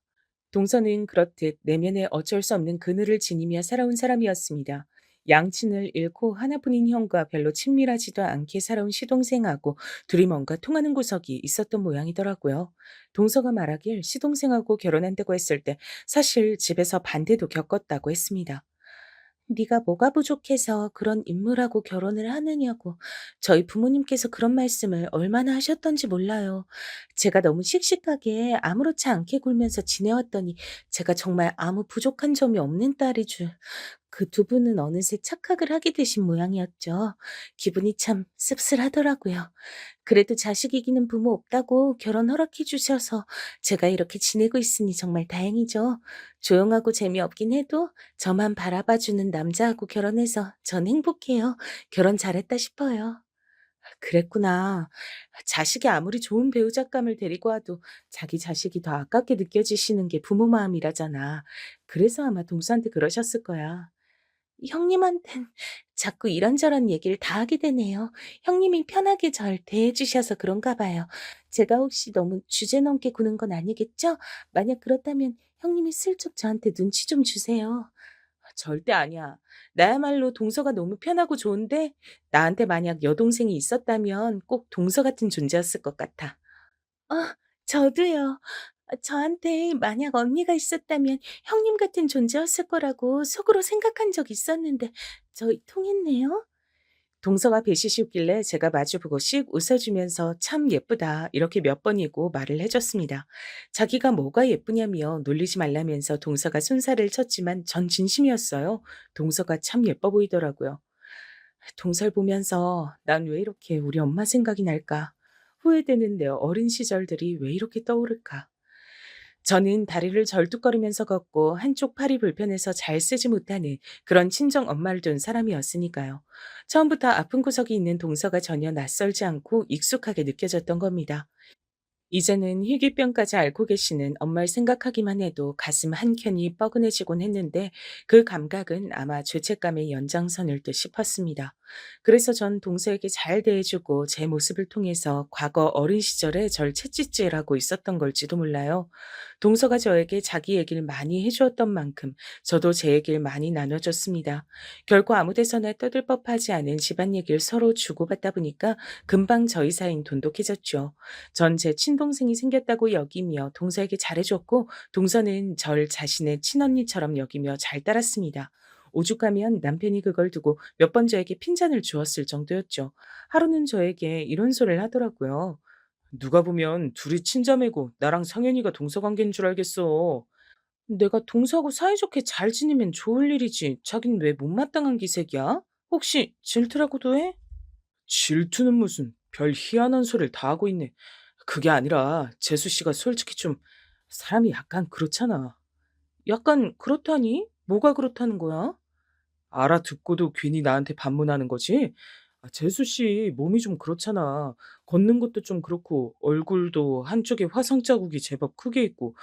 동서는 그렇듯 내면에 어쩔 수 없는 그늘을 지니며 살아온 사람이었습니다. 양친을 잃고 하나뿐인 형과 별로 친밀하지도 않게 살아온 시동생하고 둘이 뭔가 통하는 구석이 있었던 모양이더라고요. 동서가 말하길 시동생하고 결혼한다고 했을 때 사실 집에서 반대도 겪었다고 했습니다. 네가 뭐가 부족해서 그런 인물하고 결혼을 하느냐고 저희 부모님께서 그런 말씀을 얼마나 하셨던지 몰라요. 제가 너무 씩씩하게 아무렇지 않게 굴면서 지내왔더니 제가 정말 아무 부족한 점이 없는 딸이 줄. 그 두 분은 어느새 착각을 하게 되신 모양이었죠. 기분이 참 씁쓸하더라고요. 그래도 자식 이기는 부모 없다고 결혼 허락해 주셔서 제가 이렇게 지내고 있으니 정말 다행이죠. 조용하고 재미없긴 해도 저만 바라봐 주는 남자하고 결혼해서 전 행복해요. 결혼 잘했다 싶어요. 그랬구나. 자식이 아무리 좋은 배우잣감을 데리고 와도 자기 자식이 더 아깝게 느껴지시는 게 부모 마음이라잖아. 그래서 아마 동수한테 그러셨을 거야. 형님한텐 자꾸 이런저런 얘기를 다 하게 되네요. 형님이 편하게 절 대해 주셔서 그런가 봐요. 제가 혹시 너무 주제넘게 구는 건 아니겠죠? 만약 그렇다면 형님이 슬쩍 저한테 눈치 좀 주세요. 절대 아니야. 나야말로 동서가 너무 편하고 좋은데 나한테 만약 여동생이 있었다면 꼭 동서 같은 존재였을 것 같아. 저도요. 저한테 만약 언니가 있었다면 형님 같은 존재였을 거라고 속으로 생각한 적 있었는데 저희 통했네요. 동서가 배시시웃길래 제가 마주보고 씩 웃어주면서 참 예쁘다 이렇게 몇 번이고 말을 해줬습니다. 자기가 뭐가 예쁘냐며 놀리지 말라면서 동서가 순살을 쳤지만 전 진심이었어요. 동서가 참 예뻐 보이더라고요. 동서를 보면서 난 왜 이렇게 우리 엄마 생각이 날까? 후회되는 내 어린 시절들이 왜 이렇게 떠오를까? 저는 다리를 절뚝거리면서 걷고 한쪽 팔이 불편해서 잘 쓰지 못하는 그런 친정 엄마를 둔 사람이었으니까요. 처음부터 아픈 구석이 있는 동서가 전혀 낯설지 않고 익숙하게 느껴졌던 겁니다. 이제는 희귀병까지 앓고 계시는 엄마를 생각하기만 해도 가슴 한켠이 뻐근해지곤 했는데 그 감각은 아마 죄책감의 연장선일 듯 싶었습니다. 그래서 전 동서에게 잘 대해주고 제 모습을 통해서 과거 어린 시절에 절 채찍질하고 있었던 걸지도 몰라요. 동서가 저에게 자기 얘기를 많이 해주었던 만큼 저도 제 얘기를 많이 나눠줬습니다. 결코 아무 데서나 떠들 법하지 않은 집안 얘기를 서로 주고받다 보니까 금방 저희 사이는 돈독해졌죠. 전 제 친동생이 생겼다고 여기며 동서에게 잘해줬고 동서는 절 자신의 친언니처럼 여기며 잘 따랐습니다. 오죽하면 남편이 그걸 두고 몇 번 저에게 핀잔을 주었을 정도였죠. 하루는 저에게 이런 소리를 하더라고요. 누가 보면 둘이 친자매고 나랑 상현이가 동서관계인 줄 알겠어. 내가 동서하고 사이좋게 잘 지내면 좋을 일이지. 자긴 왜 못마땅한 기색이야? 혹시 질투라고도 해? 질투는 무슨 별 희한한 소리를 다 하고 있네. 그게 아니라 재수 씨가 솔직히 좀 사람이 약간 그렇잖아. 약간 그렇다니? 뭐가 그렇다는 거야? 알아듣고도 괜히 나한테 반문하는 거지? 재수 씨 몸이 좀 그렇잖아. 걷는 것도 좀 그렇고 얼굴도 한쪽에 화상 자국이 제법 크게 있고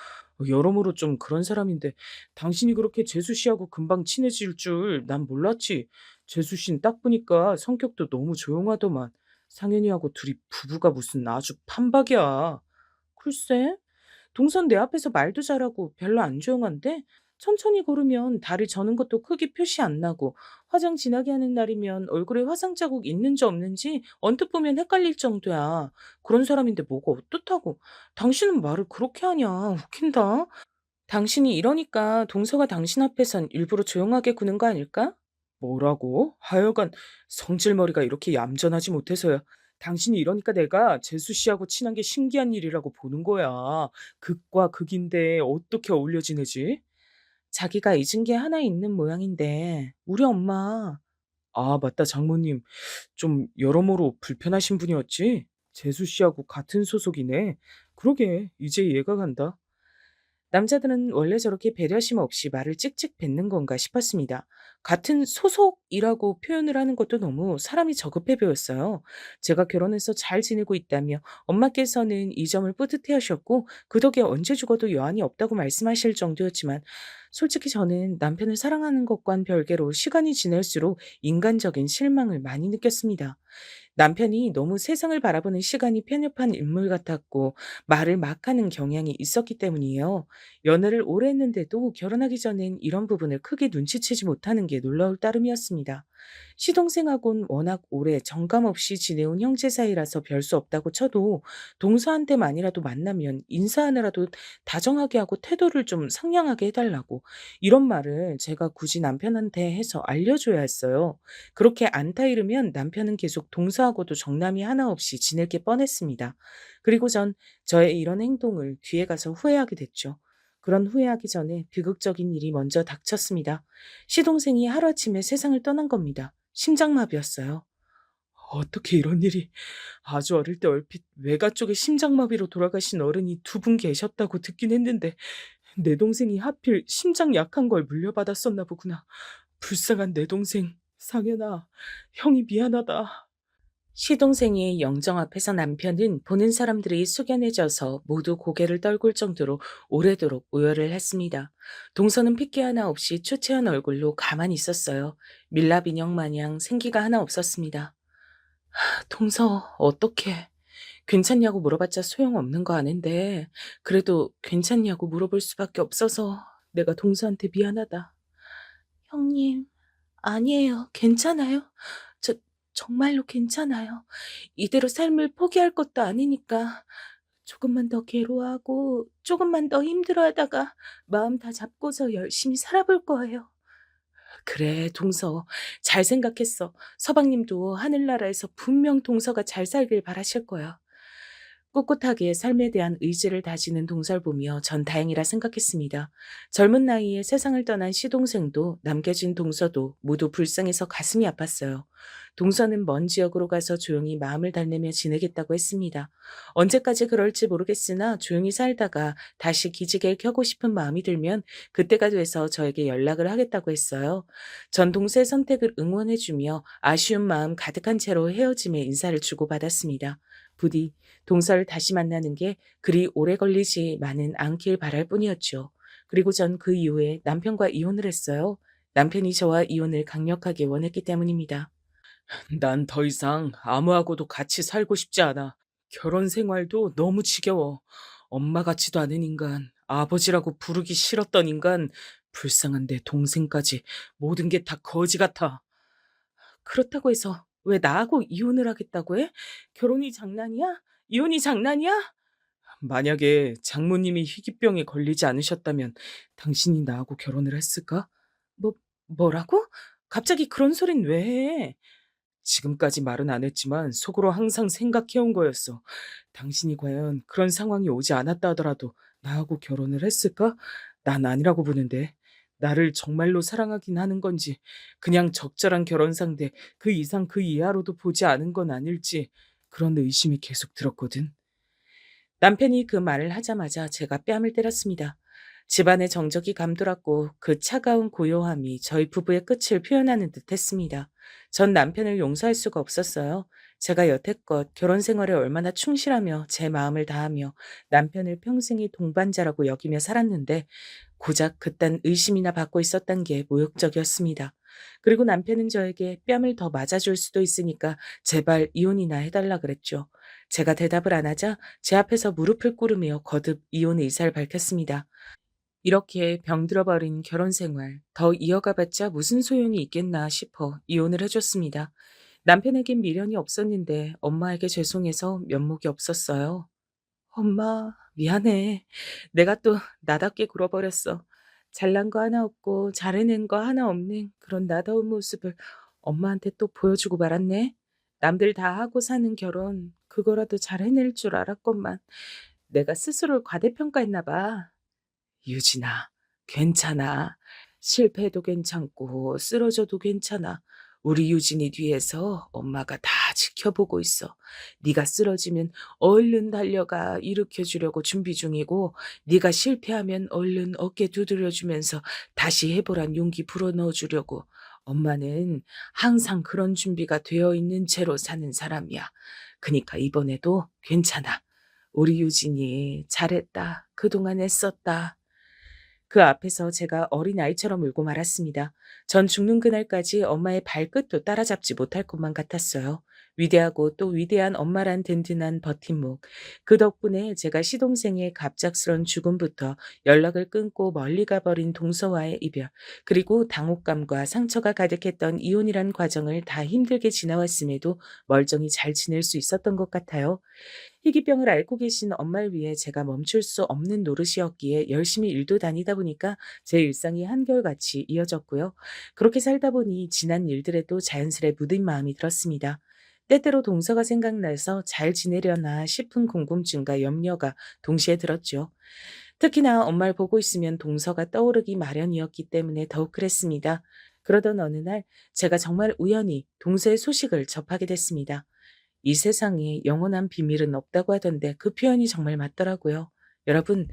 여러모로 좀 그런 사람인데 당신이 그렇게 재수 씨하고 금방 친해질 줄 난 몰랐지. 재수 씨는 딱 보니까 성격도 너무 조용하더만. 상현이하고 둘이 부부가 무슨 아주 판박이야. 글쎄, 동선 내 앞에서 말도 잘하고 별로 안 조용한데 천천히 걸으면 다리 저는 것도 크게 표시 안 나고 화장 진하게 하는 날이면 얼굴에 화상 자국 있는지 없는지 언뜻 보면 헷갈릴 정도야. 그런 사람인데 뭐가 어떻다고. 당신은 말을 그렇게 하냐. 웃긴다. 당신이 이러니까 동서가 당신 앞에선 일부러 조용하게 구는 거 아닐까? 뭐라고? 하여간 성질머리가 이렇게 얌전하지 못해서야. 당신이 이러니까 내가 재수 씨하고 친한 게 신기한 일이라고 보는 거야. 극과 극인데 어떻게 어울려 지내지? 자기가 잊은 게 하나 있는 모양인데 우리 엄마. 아, 맞다, 장모님. 좀 여러모로 불편하신 분이었지? 재수 씨하고 같은 소속이네. 그러게, 이제 이해가 간다. 남자들은 원래 저렇게 배려심 없이 말을 찍찍 뱉는 건가 싶었습니다. 같은 소속이라고 표현을 하는 것도 너무 사람이 저급해 보였어요. 제가 결혼해서 잘 지내고 있다며 엄마께서는 이 점을 뿌듯해 하셨고 그 덕에 언제 죽어도 여한이 없다고 말씀하실 정도였지만 솔직히 저는 남편을 사랑하는 것과는 별개로 시간이 지날수록 인간적인 실망을 많이 느꼈습니다. 남편이 너무 세상을 바라보는 시간이 편협한 인물 같았고 말을 막 하는 경향이 있었기 때문이에요. 연애를 오래 했는데도 결혼하기 전엔 이런 부분을 크게 눈치채지 못하는 게 놀라울 따름이었습니다. 시동생하고는 워낙 오래 정감 없이 지내온 형제 사이라서 별 수 없다고 쳐도 동서한테만이라도 만나면 인사하느라도 다정하게 하고 태도를 좀 상냥하게 해달라고 이런 말을 제가 굳이 남편한테 해서 알려줘야 했어요. 그렇게 안타 이르면 남편은 계속 동서하고도 정남이 하나 없이 지낼 게 뻔했습니다. 그리고 전 저의 이런 행동을 뒤에 가서 후회하게 됐죠. 그런 후회하기 전에 비극적인 일이 먼저 닥쳤습니다. 시동생이 하루아침에 세상을 떠난 겁니다. 심장마비였어요. 어떻게 이런 일이. 아주 어릴 때 얼핏 외가 쪽에 심장마비로 돌아가신 어른이 두 분 계셨다고 듣긴 했는데 내 동생이 하필 심장 약한 걸 물려받았었나 보구나. 불쌍한 내 동생. 상현아, 형이 미안하다. 시동생의 영정 앞에서 남편은 보는 사람들이 숙연해져서 모두 고개를 떨굴 정도로 오래도록 오열을 했습니다. 동서는 핏기 하나 없이 초췌한 얼굴로 가만히 있었어요. 밀랍 인형 마냥 생기가 하나 없었습니다. 동서, 어떡해. 괜찮냐고 물어봤자 소용없는 거 아는데 그래도 괜찮냐고 물어볼 수밖에 없어서 내가 동서한테 미안하다. 형님, 아니에요. 괜찮아요. 저 정말로 괜찮아요. 이대로 삶을 포기할 것도 아니니까 조금만 더 괴로워하고 조금만 더 힘들어하다가 마음 다 잡고서 열심히 살아볼 거예요. 그래, 동서. 잘 생각했어. 서방님도 하늘나라에서 분명 동서가 잘 살길 바라실 거야. 꿋꿋하게 삶에 대한 의지를 다지는 동서를 보며 전 다행이라 생각했습니다. 젊은 나이에 세상을 떠난 시동생도 남겨진 동서도 모두 불쌍해서 가슴이 아팠어요. 동서는 먼 지역으로 가서 조용히 마음을 달래며 지내겠다고 했습니다. 언제까지 그럴지 모르겠으나 조용히 살다가 다시 기지개를 켜고 싶은 마음이 들면 그때가 돼서 저에게 연락을 하겠다고 했어요. 전 동서의 선택을 응원해주며 아쉬운 마음 가득한 채로 헤어짐의 인사를 주고받았습니다. 부디 동서를 다시 만나는 게 그리 오래 걸리지만은 않길 바랄 뿐이었죠. 그리고 전 그 이후에 남편과 이혼을 했어요. 남편이 저와 이혼을 강력하게 원했기 때문입니다. 난 더 이상 아무하고도 같이 살고 싶지 않아. 결혼 생활도 너무 지겨워. 엄마 같지도 않은 인간, 아버지라고 부르기 싫었던 인간, 불쌍한 내 동생까지 모든 게 다 거지 같아. 그렇다고 해서 왜 나하고 이혼을 하겠다고 해? 결혼이 장난이야? 이혼이 장난이야? 만약에 장모님이 희귀병에 걸리지 않으셨다면 당신이 나하고 결혼을 했을까? 뭐, 뭐라고? 갑자기 그런 소린 왜 해? 지금까지 말은 안 했지만 속으로 항상 생각해온 거였어. 당신이 과연 그런 상황이 오지 않았다 하더라도 나하고 결혼을 했을까? 난 아니라고 보는데. 나를 정말로 사랑하긴 하는 건지, 그냥 적절한 결혼 상대, 그 이상 그 이하로도 보지 않은 건 아닐지, 그런 의심이 계속 들었거든. 남편이 그 말을 하자마자 제가 뺨을 때렸습니다. 집안의 정적이 감돌았고 그 차가운 고요함이 저희 부부의 끝을 표현하는 듯 했습니다. 전 남편을 용서할 수가 없었어요. 제가 여태껏 결혼 생활에 얼마나 충실하며 제 마음을 다하며 남편을 평생의 동반자라고 여기며 살았는데 고작 그딴 의심이나 받고 있었던 게 모욕적이었습니다. 그리고 남편은 저에게 뺨을 더 맞아줄 수도 있으니까 제발 이혼이나 해달라 그랬죠. 제가 대답을 안 하자 제 앞에서 무릎을 꿇으며 거듭 이혼 의사를 밝혔습니다. 이렇게 병들어 버린 결혼 생활 더 이어가 봤자 무슨 소용이 있겠나 싶어 이혼을 해줬습니다. 남편에겐 미련이 없었는데 엄마에게 죄송해서 면목이 없었어요. 엄마, 미안해. 내가 또 나답게 굴어버렸어. 잘난 거 하나 없고 잘해낸 거 하나 없는 그런 나다운 모습을 엄마한테 또 보여주고 말았네. 남들 다 하고 사는 결혼, 그거라도 잘 해낼 줄 알았건만 내가 스스로를 과대평가했나 봐. 유진아, 괜찮아. 실패해도 괜찮고 쓰러져도 괜찮아. 우리 유진이 뒤에서 엄마가 다 지켜보고 있어. 네가 쓰러지면 얼른 달려가 일으켜 주려고 준비 중이고 네가 실패하면 얼른 어깨 두드려 주면서 다시 해보란 용기 불어넣어 주려고. 엄마는 항상 그런 준비가 되어 있는 채로 사는 사람이야. 그니까 이번에도 괜찮아. 우리 유진이 잘했다. 그동안 애썼다. 그 앞에서 제가 어린아이처럼 울고 말았습니다. 전 죽는 그날까지 엄마의 발끝도 따라잡지 못할 것만 같았어요. 위대하고 또 위대한 엄마란 든든한 버팀목. 그 덕분에 제가 시동생의 갑작스런 죽음부터 연락을 끊고 멀리 가버린 동서와의 이별, 그리고 당혹감과 상처가 가득했던 이혼이란 과정을 다 힘들게 지나왔음에도 멀쩡히 잘 지낼 수 있었던 것 같아요. 희귀병을 앓고 계신 엄마를 위해 제가 멈출 수 없는 노릇이었기에 열심히 일도 다니다 보니까 제 일상이 한결같이 이어졌고요. 그렇게 살다 보니 지난 일들에도 자연스레 묻은 마음이 들었습니다. 때때로 동서가 생각나서 잘 지내려나 싶은 궁금증과 염려가 동시에 들었죠. 특히나 엄마를 보고 있으면 동서가 떠오르기 마련이었기 때문에 더욱 그랬습니다. 그러던 어느 날 제가 정말 우연히 동서의 소식을 접하게 됐습니다. 이 세상에 영원한 비밀은 없다고 하던데 그 표현이 정말 맞더라고요. 여러분,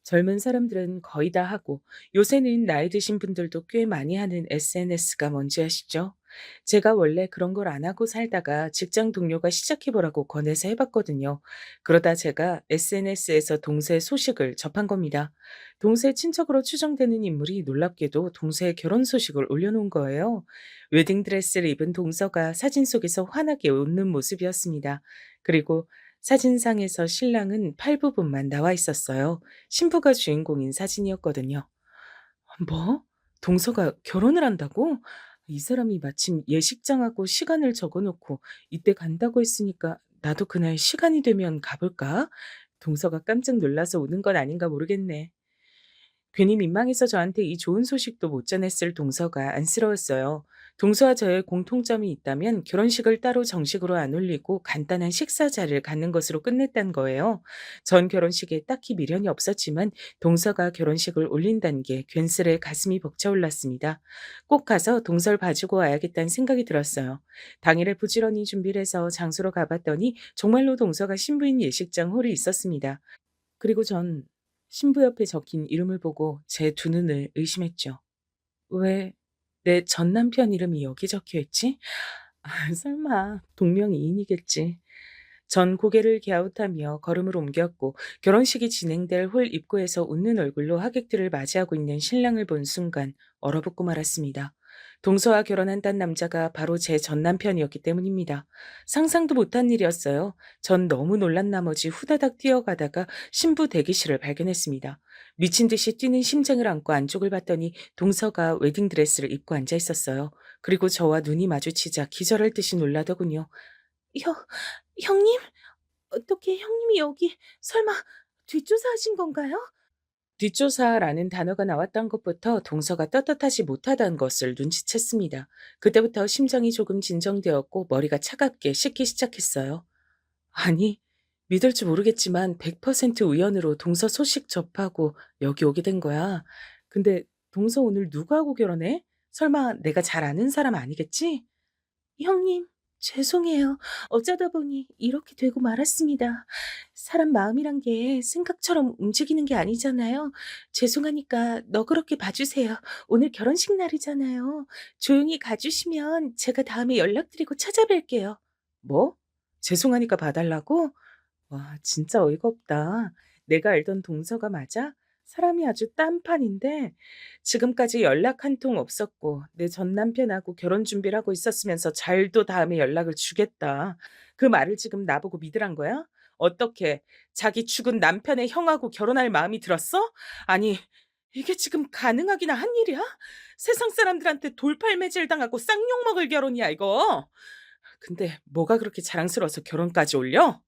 젊은 사람들은 거의 다 하고 요새는 나이 드신 분들도 꽤 많이 하는 SNS가 뭔지 아시죠? 제가 원래 그런 걸 안 하고 살다가 직장 동료가 시작해보라고 권해서 해봤거든요. 그러다 제가 SNS에서 동서의 소식을 접한 겁니다. 동서의 친척으로 추정되는 인물이 놀랍게도 동서의 결혼 소식을 올려놓은 거예요. 웨딩드레스를 입은 동서가 사진 속에서 환하게 웃는 모습이었습니다. 그리고 사진상에서 신랑은 팔 부분만 나와 있었어요. 신부가 주인공인 사진이었거든요. 뭐? 동서가 결혼을 한다고? 이 사람이 마침 예식장하고 시간을 적어 놓고 이때 간다고 했으니까 나도 그날 시간이 되면 가볼까? 동서가 깜짝 놀라서 우는 건 아닌가 모르겠네. 괜히 민망해서 저한테 이 좋은 소식도 못 전했을 동서가 안쓰러웠어요. 동서와 저의 공통점이 있다면 결혼식을 따로 정식으로 안 올리고 간단한 식사 자리를 갖는 것으로 끝냈단 거예요. 전 결혼식에 딱히 미련이 없었지만 동서가 결혼식을 올린다는 게 괜스레 가슴이 벅차올랐습니다. 꼭 가서 동서를 봐주고 와야겠다는 생각이 들었어요. 당일에 부지런히 준비를 해서 장소로 가봤더니 정말로 동서가 신부인 예식장 홀이 있었습니다. 그리고 전 신부 옆에 적힌 이름을 보고 제 두 눈을 의심했죠. 왜 내 전 남편 이름이 여기 적혀 있지? 아, 설마 동명이인이겠지. 전 고개를 갸웃하며 걸음을 옮겼고 결혼식이 진행될 홀 입구에서 웃는 얼굴로 하객들을 맞이하고 있는 신랑을 본 순간 얼어붙고 말았습니다. 동서와 결혼한다는 남자가 바로 제 전 남편이었기 때문입니다. 상상도 못한 일이었어요. 전 너무 놀란 나머지 후다닥 뛰어가다가 신부 대기실을 발견했습니다. 미친 듯이 뛰는 심장을 안고 안쪽을 봤더니 동서가 웨딩드레스를 입고 앉아 있었어요. 그리고 저와 눈이 마주치자 기절할 듯이 놀라더군요. 형, 형님? 어떻게 형님이 여기 설마 뒷조사하신 건가요? 뒷조사라는 단어가 나왔던 것부터 동서가 떳떳하지 못하다는 것을 눈치챘습니다. 그때부터 심장이 조금 진정되었고 머리가 차갑게 식기 시작했어요. 아니, 믿을지 모르겠지만 100% 우연으로 동서 소식 접하고 여기 오게 된 거야. 근데 동서 오늘 누구하고 결혼해? 설마 내가 잘 아는 사람 아니겠지? 형님, 죄송해요. 어쩌다 보니 이렇게 되고 말았습니다. 사람 마음이란 게 생각처럼 움직이는 게 아니잖아요. 죄송하니까 너그럽게 봐주세요. 오늘 결혼식 날이잖아요. 조용히 가주시면 제가 다음에 연락드리고 찾아뵐게요. 뭐? 죄송하니까 봐달라고? 와, 진짜 어이가 없다. 내가 알던 동서가 맞아? 사람이 아주 딴판인데 지금까지 연락 한 통 없었고 내 전 남편하고 결혼 준비를 하고 있었으면서 잘도 다음에 연락을 주겠다. 그 말을 지금 나보고 믿으란 거야? 어떻게 자기 죽은 남편의 형하고 결혼할 마음이 들었어? 아니, 이게 지금 가능하기나 한 일이야? 세상 사람들한테 돌팔매질 당하고 쌍욕 먹을 결혼이야, 이거. 근데 뭐가 그렇게 자랑스러워서 결혼까지 올려?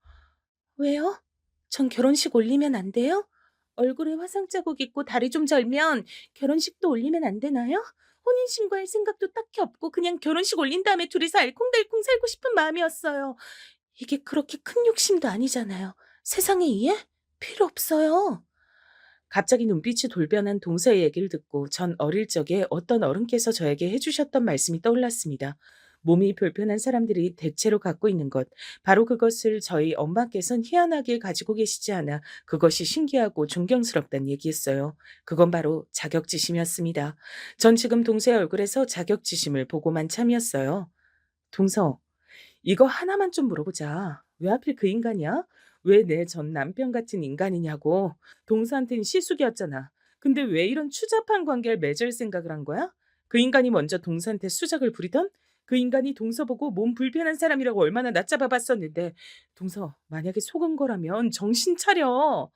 왜요? 전 결혼식 올리면 안 돼요? 얼굴에 화상 자국 있고 다리 좀 절면 결혼식도 올리면 안 되나요? 혼인신고할 생각도 딱히 없고 그냥 결혼식 올린 다음에 둘이서 알콩달콩 살고 싶은 마음이었어요. 이게 그렇게 큰 욕심도 아니잖아요. 세상에 이해? 필요 없어요. 갑자기 눈빛이 돌변한 동서의 얘기를 듣고 전 어릴 적에 어떤 어른께서 저에게 해주셨던 말씀이 떠올랐습니다. 몸이 불편한 사람들이 대체로 갖고 있는 것, 바로 그것을 저희 엄마께서는 희한하게 가지고 계시지 않아 그것이 신기하고 존경스럽다는 얘기였어요. 그건 바로 자격지심이었습니다. 전 지금 동서의 얼굴에서 자격지심을 보고만 참이었어요. 동서, 이거 하나만 좀 물어보자. 왜 하필 그 인간이야? 왜 내 전 남편 같은 인간이냐고. 동서한테는 시숙이었잖아. 근데 왜 이런 추잡한 관계를 맺을 생각을 한 거야? 그 인간이 먼저 동서한테 수작을 부리던? 그 인간이 동서 보고 몸 불편한 사람이라고 얼마나 낮잡아 봤었는데 동서 만약에 속은 거라면 정신 차려.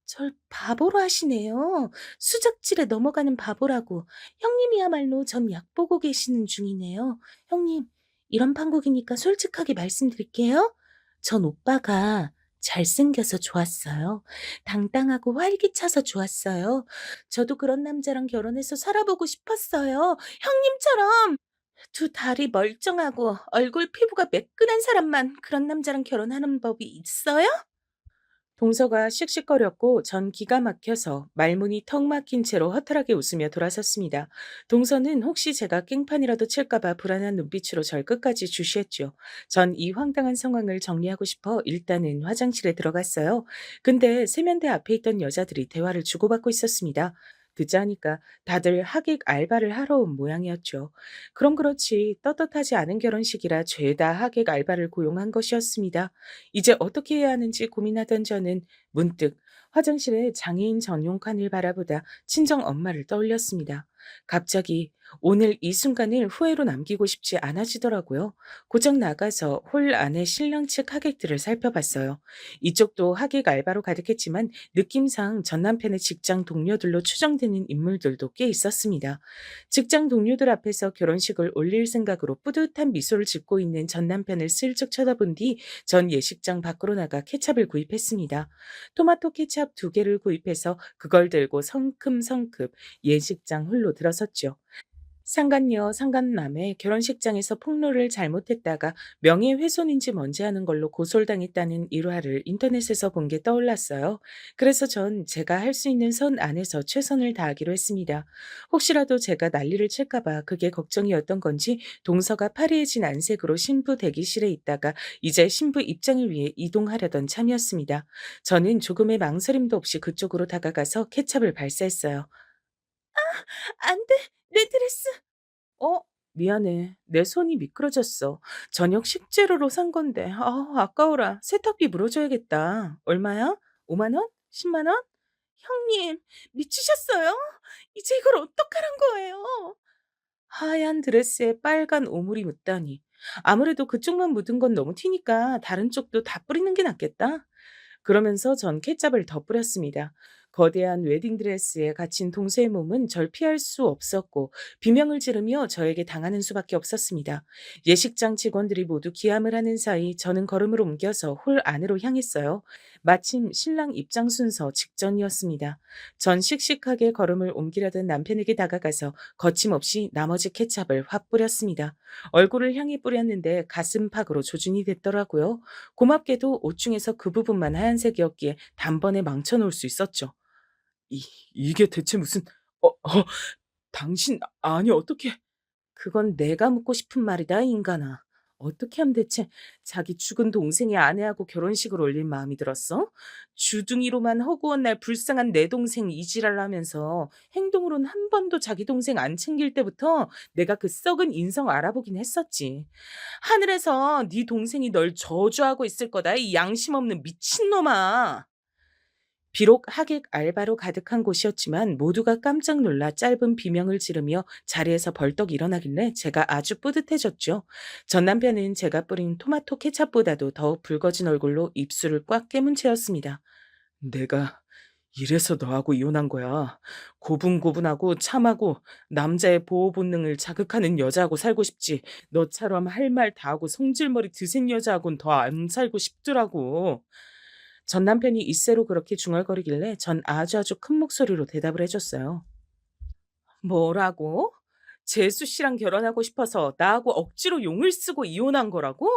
절 바보로 하시네요. 수작질에 넘어가는 바보라고. 형님이야말로 전 약 보고 계시는 중이네요. 형님, 이런 판국이니까 솔직하게 말씀드릴게요. 전 오빠가 잘생겨서 좋았어요. 당당하고 활기차서 좋았어요. 저도 그런 남자랑 결혼해서 살아보고 싶었어요. 형님처럼 두 다리 멀쩡하고 얼굴 피부가 매끈한 사람만 그런 남자랑 결혼하는 법이 있어요? 동서가 씩씩거렸고 전 기가 막혀서 말문이 턱 막힌 채로 허탈하게 웃으며 돌아섰습니다. 동서는 혹시 제가 깽판이라도 칠까봐 불안한 눈빛으로 절 끝까지 주시했죠. 전 이 황당한 상황을 정리하고 싶어 일단은 화장실에 들어갔어요. 근데 세면대 앞에 있던 여자들이 대화를 주고받고 있었습니다. 듣자 하니까 다들 하객 알바를 하러 온 모양이었죠. 그럼 그렇지 떳떳하지 않은 결혼식이라 죄다 하객 알바를 고용한 것이었습니다. 이제 어떻게 해야 하는지 고민하던 저는 문득 화장실에 장애인 전용 칸을 바라보다 친정 엄마를 떠올렸습니다. 갑자기 오늘 이 순간을 후회로 남기고 싶지 않아지더라고요. 고장 나가서 홀 안에 신랑 측 하객들을 살펴봤어요. 이쪽도 하객 알바로 가득했지만 느낌상 전 남편의 직장 동료들로 추정되는 인물들도 꽤 있었습니다. 직장 동료들 앞에서 결혼식을 올릴 생각으로 뿌듯한 미소를 짓고 있는 전 남편을 슬쩍 쳐다본 뒤 전 예식장 밖으로 나가 케찹을 구입했습니다. 토마토 케찹 2개를 구입해서 그걸 들고 성큼성큼 예식장 홀로 들어섰죠. 상간녀, 상간남의 결혼식장에서 폭로를 잘못했다가 명예훼손인지 뭔지 하는 걸로 고소를 당했다는 일화를 인터넷에서 본 게 떠올랐어요. 그래서 전 제가 할 수 있는 선 안에서 최선을 다하기로 했습니다. 혹시라도 제가 난리를 칠까봐 그게 걱정이었던 건지 동서가 파리해진 안색으로 신부 대기실에 있다가 이제 신부 입장을 위해 이동하려던 참이었습니다. 저는 조금의 망설임도 없이 그쪽으로 다가가서 케찹을 발사했어요. 안 돼, 내 드레스. 어? 미안해. 내 손이 미끄러졌어. 저녁 식재료로 산 건데. 아까워라. 세탁비 물어줘야겠다. 얼마야? 5만 원? 10만 원? 형님, 미치셨어요? 이제 이걸 어떡하란 거예요? 하얀 드레스에 빨간 오물이 묻다니. 아무래도 그쪽만 묻은 건 너무 튀니까 다른 쪽도 다 뿌리는 게 낫겠다. 그러면서 전 케첩을 더 뿌렸습니다. 거대한 웨딩드레스에 갇힌 동서의 몸은 절 피할 수 없었고 비명을 지르며 저에게 당하는 수밖에 없었습니다. 예식장 직원들이 모두 기함을 하는 사이 저는 걸음을 옮겨서 홀 안으로 향했어요. 마침 신랑 입장 순서 직전이었습니다. 전 씩씩하게 걸음을 옮기려던 남편에게 다가가서 거침없이 나머지 케첩을 확 뿌렸습니다. 얼굴을 향해 뿌렸는데 가슴팍으로 조준이 됐더라고요. 고맙게도 옷 중에서 그 부분만 하얀색이었기에 단번에 망쳐놓을 수 있었죠. 이게 대체 무슨, 어, 어, 당신, 아니, 어떻게. 그건 내가 묻고 싶은 말이다, 인간아. 어떻게 하면 대체 자기 죽은 동생의 아내하고 결혼식을 올릴 마음이 들었어? 주둥이로만 허구한 날 불쌍한 내 동생 이지랄 하면서 행동으로는 한 번도 자기 동생 안 챙길 때부터 내가 그 썩은 인성 알아보긴 했었지. 하늘에서 네 동생이 널 저주하고 있을 거다, 이 양심 없는 미친놈아. 비록 하객 알바로 가득한 곳이었지만 모두가 깜짝 놀라 짧은 비명을 지르며 자리에서 벌떡 일어나길래 제가 아주 뿌듯해졌죠. 전 남편은 제가 뿌린 토마토 케찹보다도 더 붉어진 얼굴로 입술을 꽉 깨문 채였습니다. 내가 이래서 너하고 이혼한 거야. 고분고분하고 참하고 남자의 보호 본능을 자극하는 여자하고 살고 싶지. 너처럼 할 말 다 하고 성질머리 드센 여자하고는 더 안 살고 싶더라고. 전 남편이 입새로 그렇게 중얼거리길래 전 아주 큰 목소리로 대답을 해줬어요. 뭐라고? 재수 씨랑 결혼하고 싶어서 나하고 억지로 용을 쓰고 이혼한 거라고?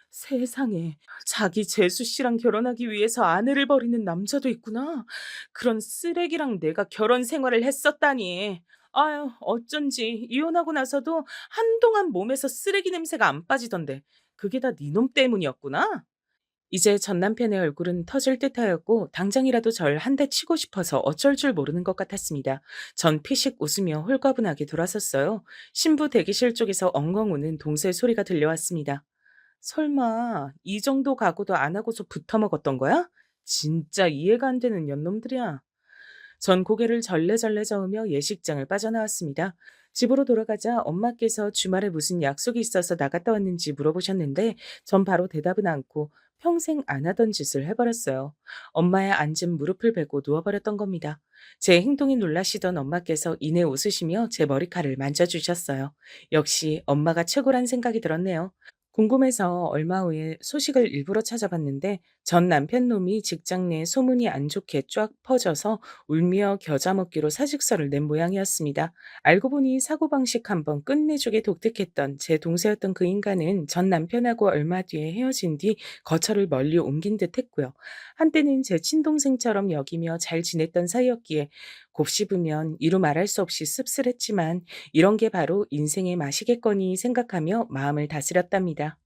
세상에, 자기 재수 씨랑 결혼하기 위해서 아내를 버리는 남자도 있구나. 그런 쓰레기랑 내가 결혼 생활을 했었다니. 아유, 어쩐지 이혼하고 나서도 한동안 몸에서 쓰레기 냄새가 안 빠지던데. 그게 다 네 놈 때문이었구나. 이제 전 남편의 얼굴은 터질 듯하였고 당장이라도 절 한 대 치고 싶어서 어쩔 줄 모르는 것 같았습니다. 전 피식 웃으며 홀가분하게 돌아섰어요. 신부 대기실 쪽에서 엉엉 우는 동생 소리가 들려왔습니다. 설마 이 정도 각오도 안 하고서 붙어먹었던 거야? 진짜 이해가 안 되는 년놈들이야. 전 고개를 절레절레 저으며 예식장을 빠져나왔습니다. 집으로 돌아가자 엄마께서 주말에 무슨 약속이 있어서 나갔다 왔는지 물어보셨는데 전 바로 대답은 않고 평생 안 하던 짓을 해버렸어요. 엄마의 앉은 무릎을 베고 누워버렸던 겁니다. 제 행동에 놀라시던 엄마께서 이내 웃으시며 제 머리칼을 만져주셨어요. 역시 엄마가 최고란 생각이 들었네요. 궁금해서 얼마 후에 소식을 일부러 찾아봤는데 전 남편 놈이 직장 내 소문이 안 좋게 쫙 퍼져서 울며 겨자 먹기로 사직서를 낸 모양이었습니다. 알고 보니 사고방식 한번 끝내주게 독특했던 제 동생이었던 그 인간은 전 남편하고 얼마 뒤에 헤어진 뒤 거처를 멀리 옮긴 듯 했고요. 한때는 제 친동생처럼 여기며 잘 지냈던 사이였기에 곱씹으면 이루 말할 수 없이 씁쓸했지만 이런 게 바로 인생의 맛이겠거니 생각하며 마음을 다스렸답니다.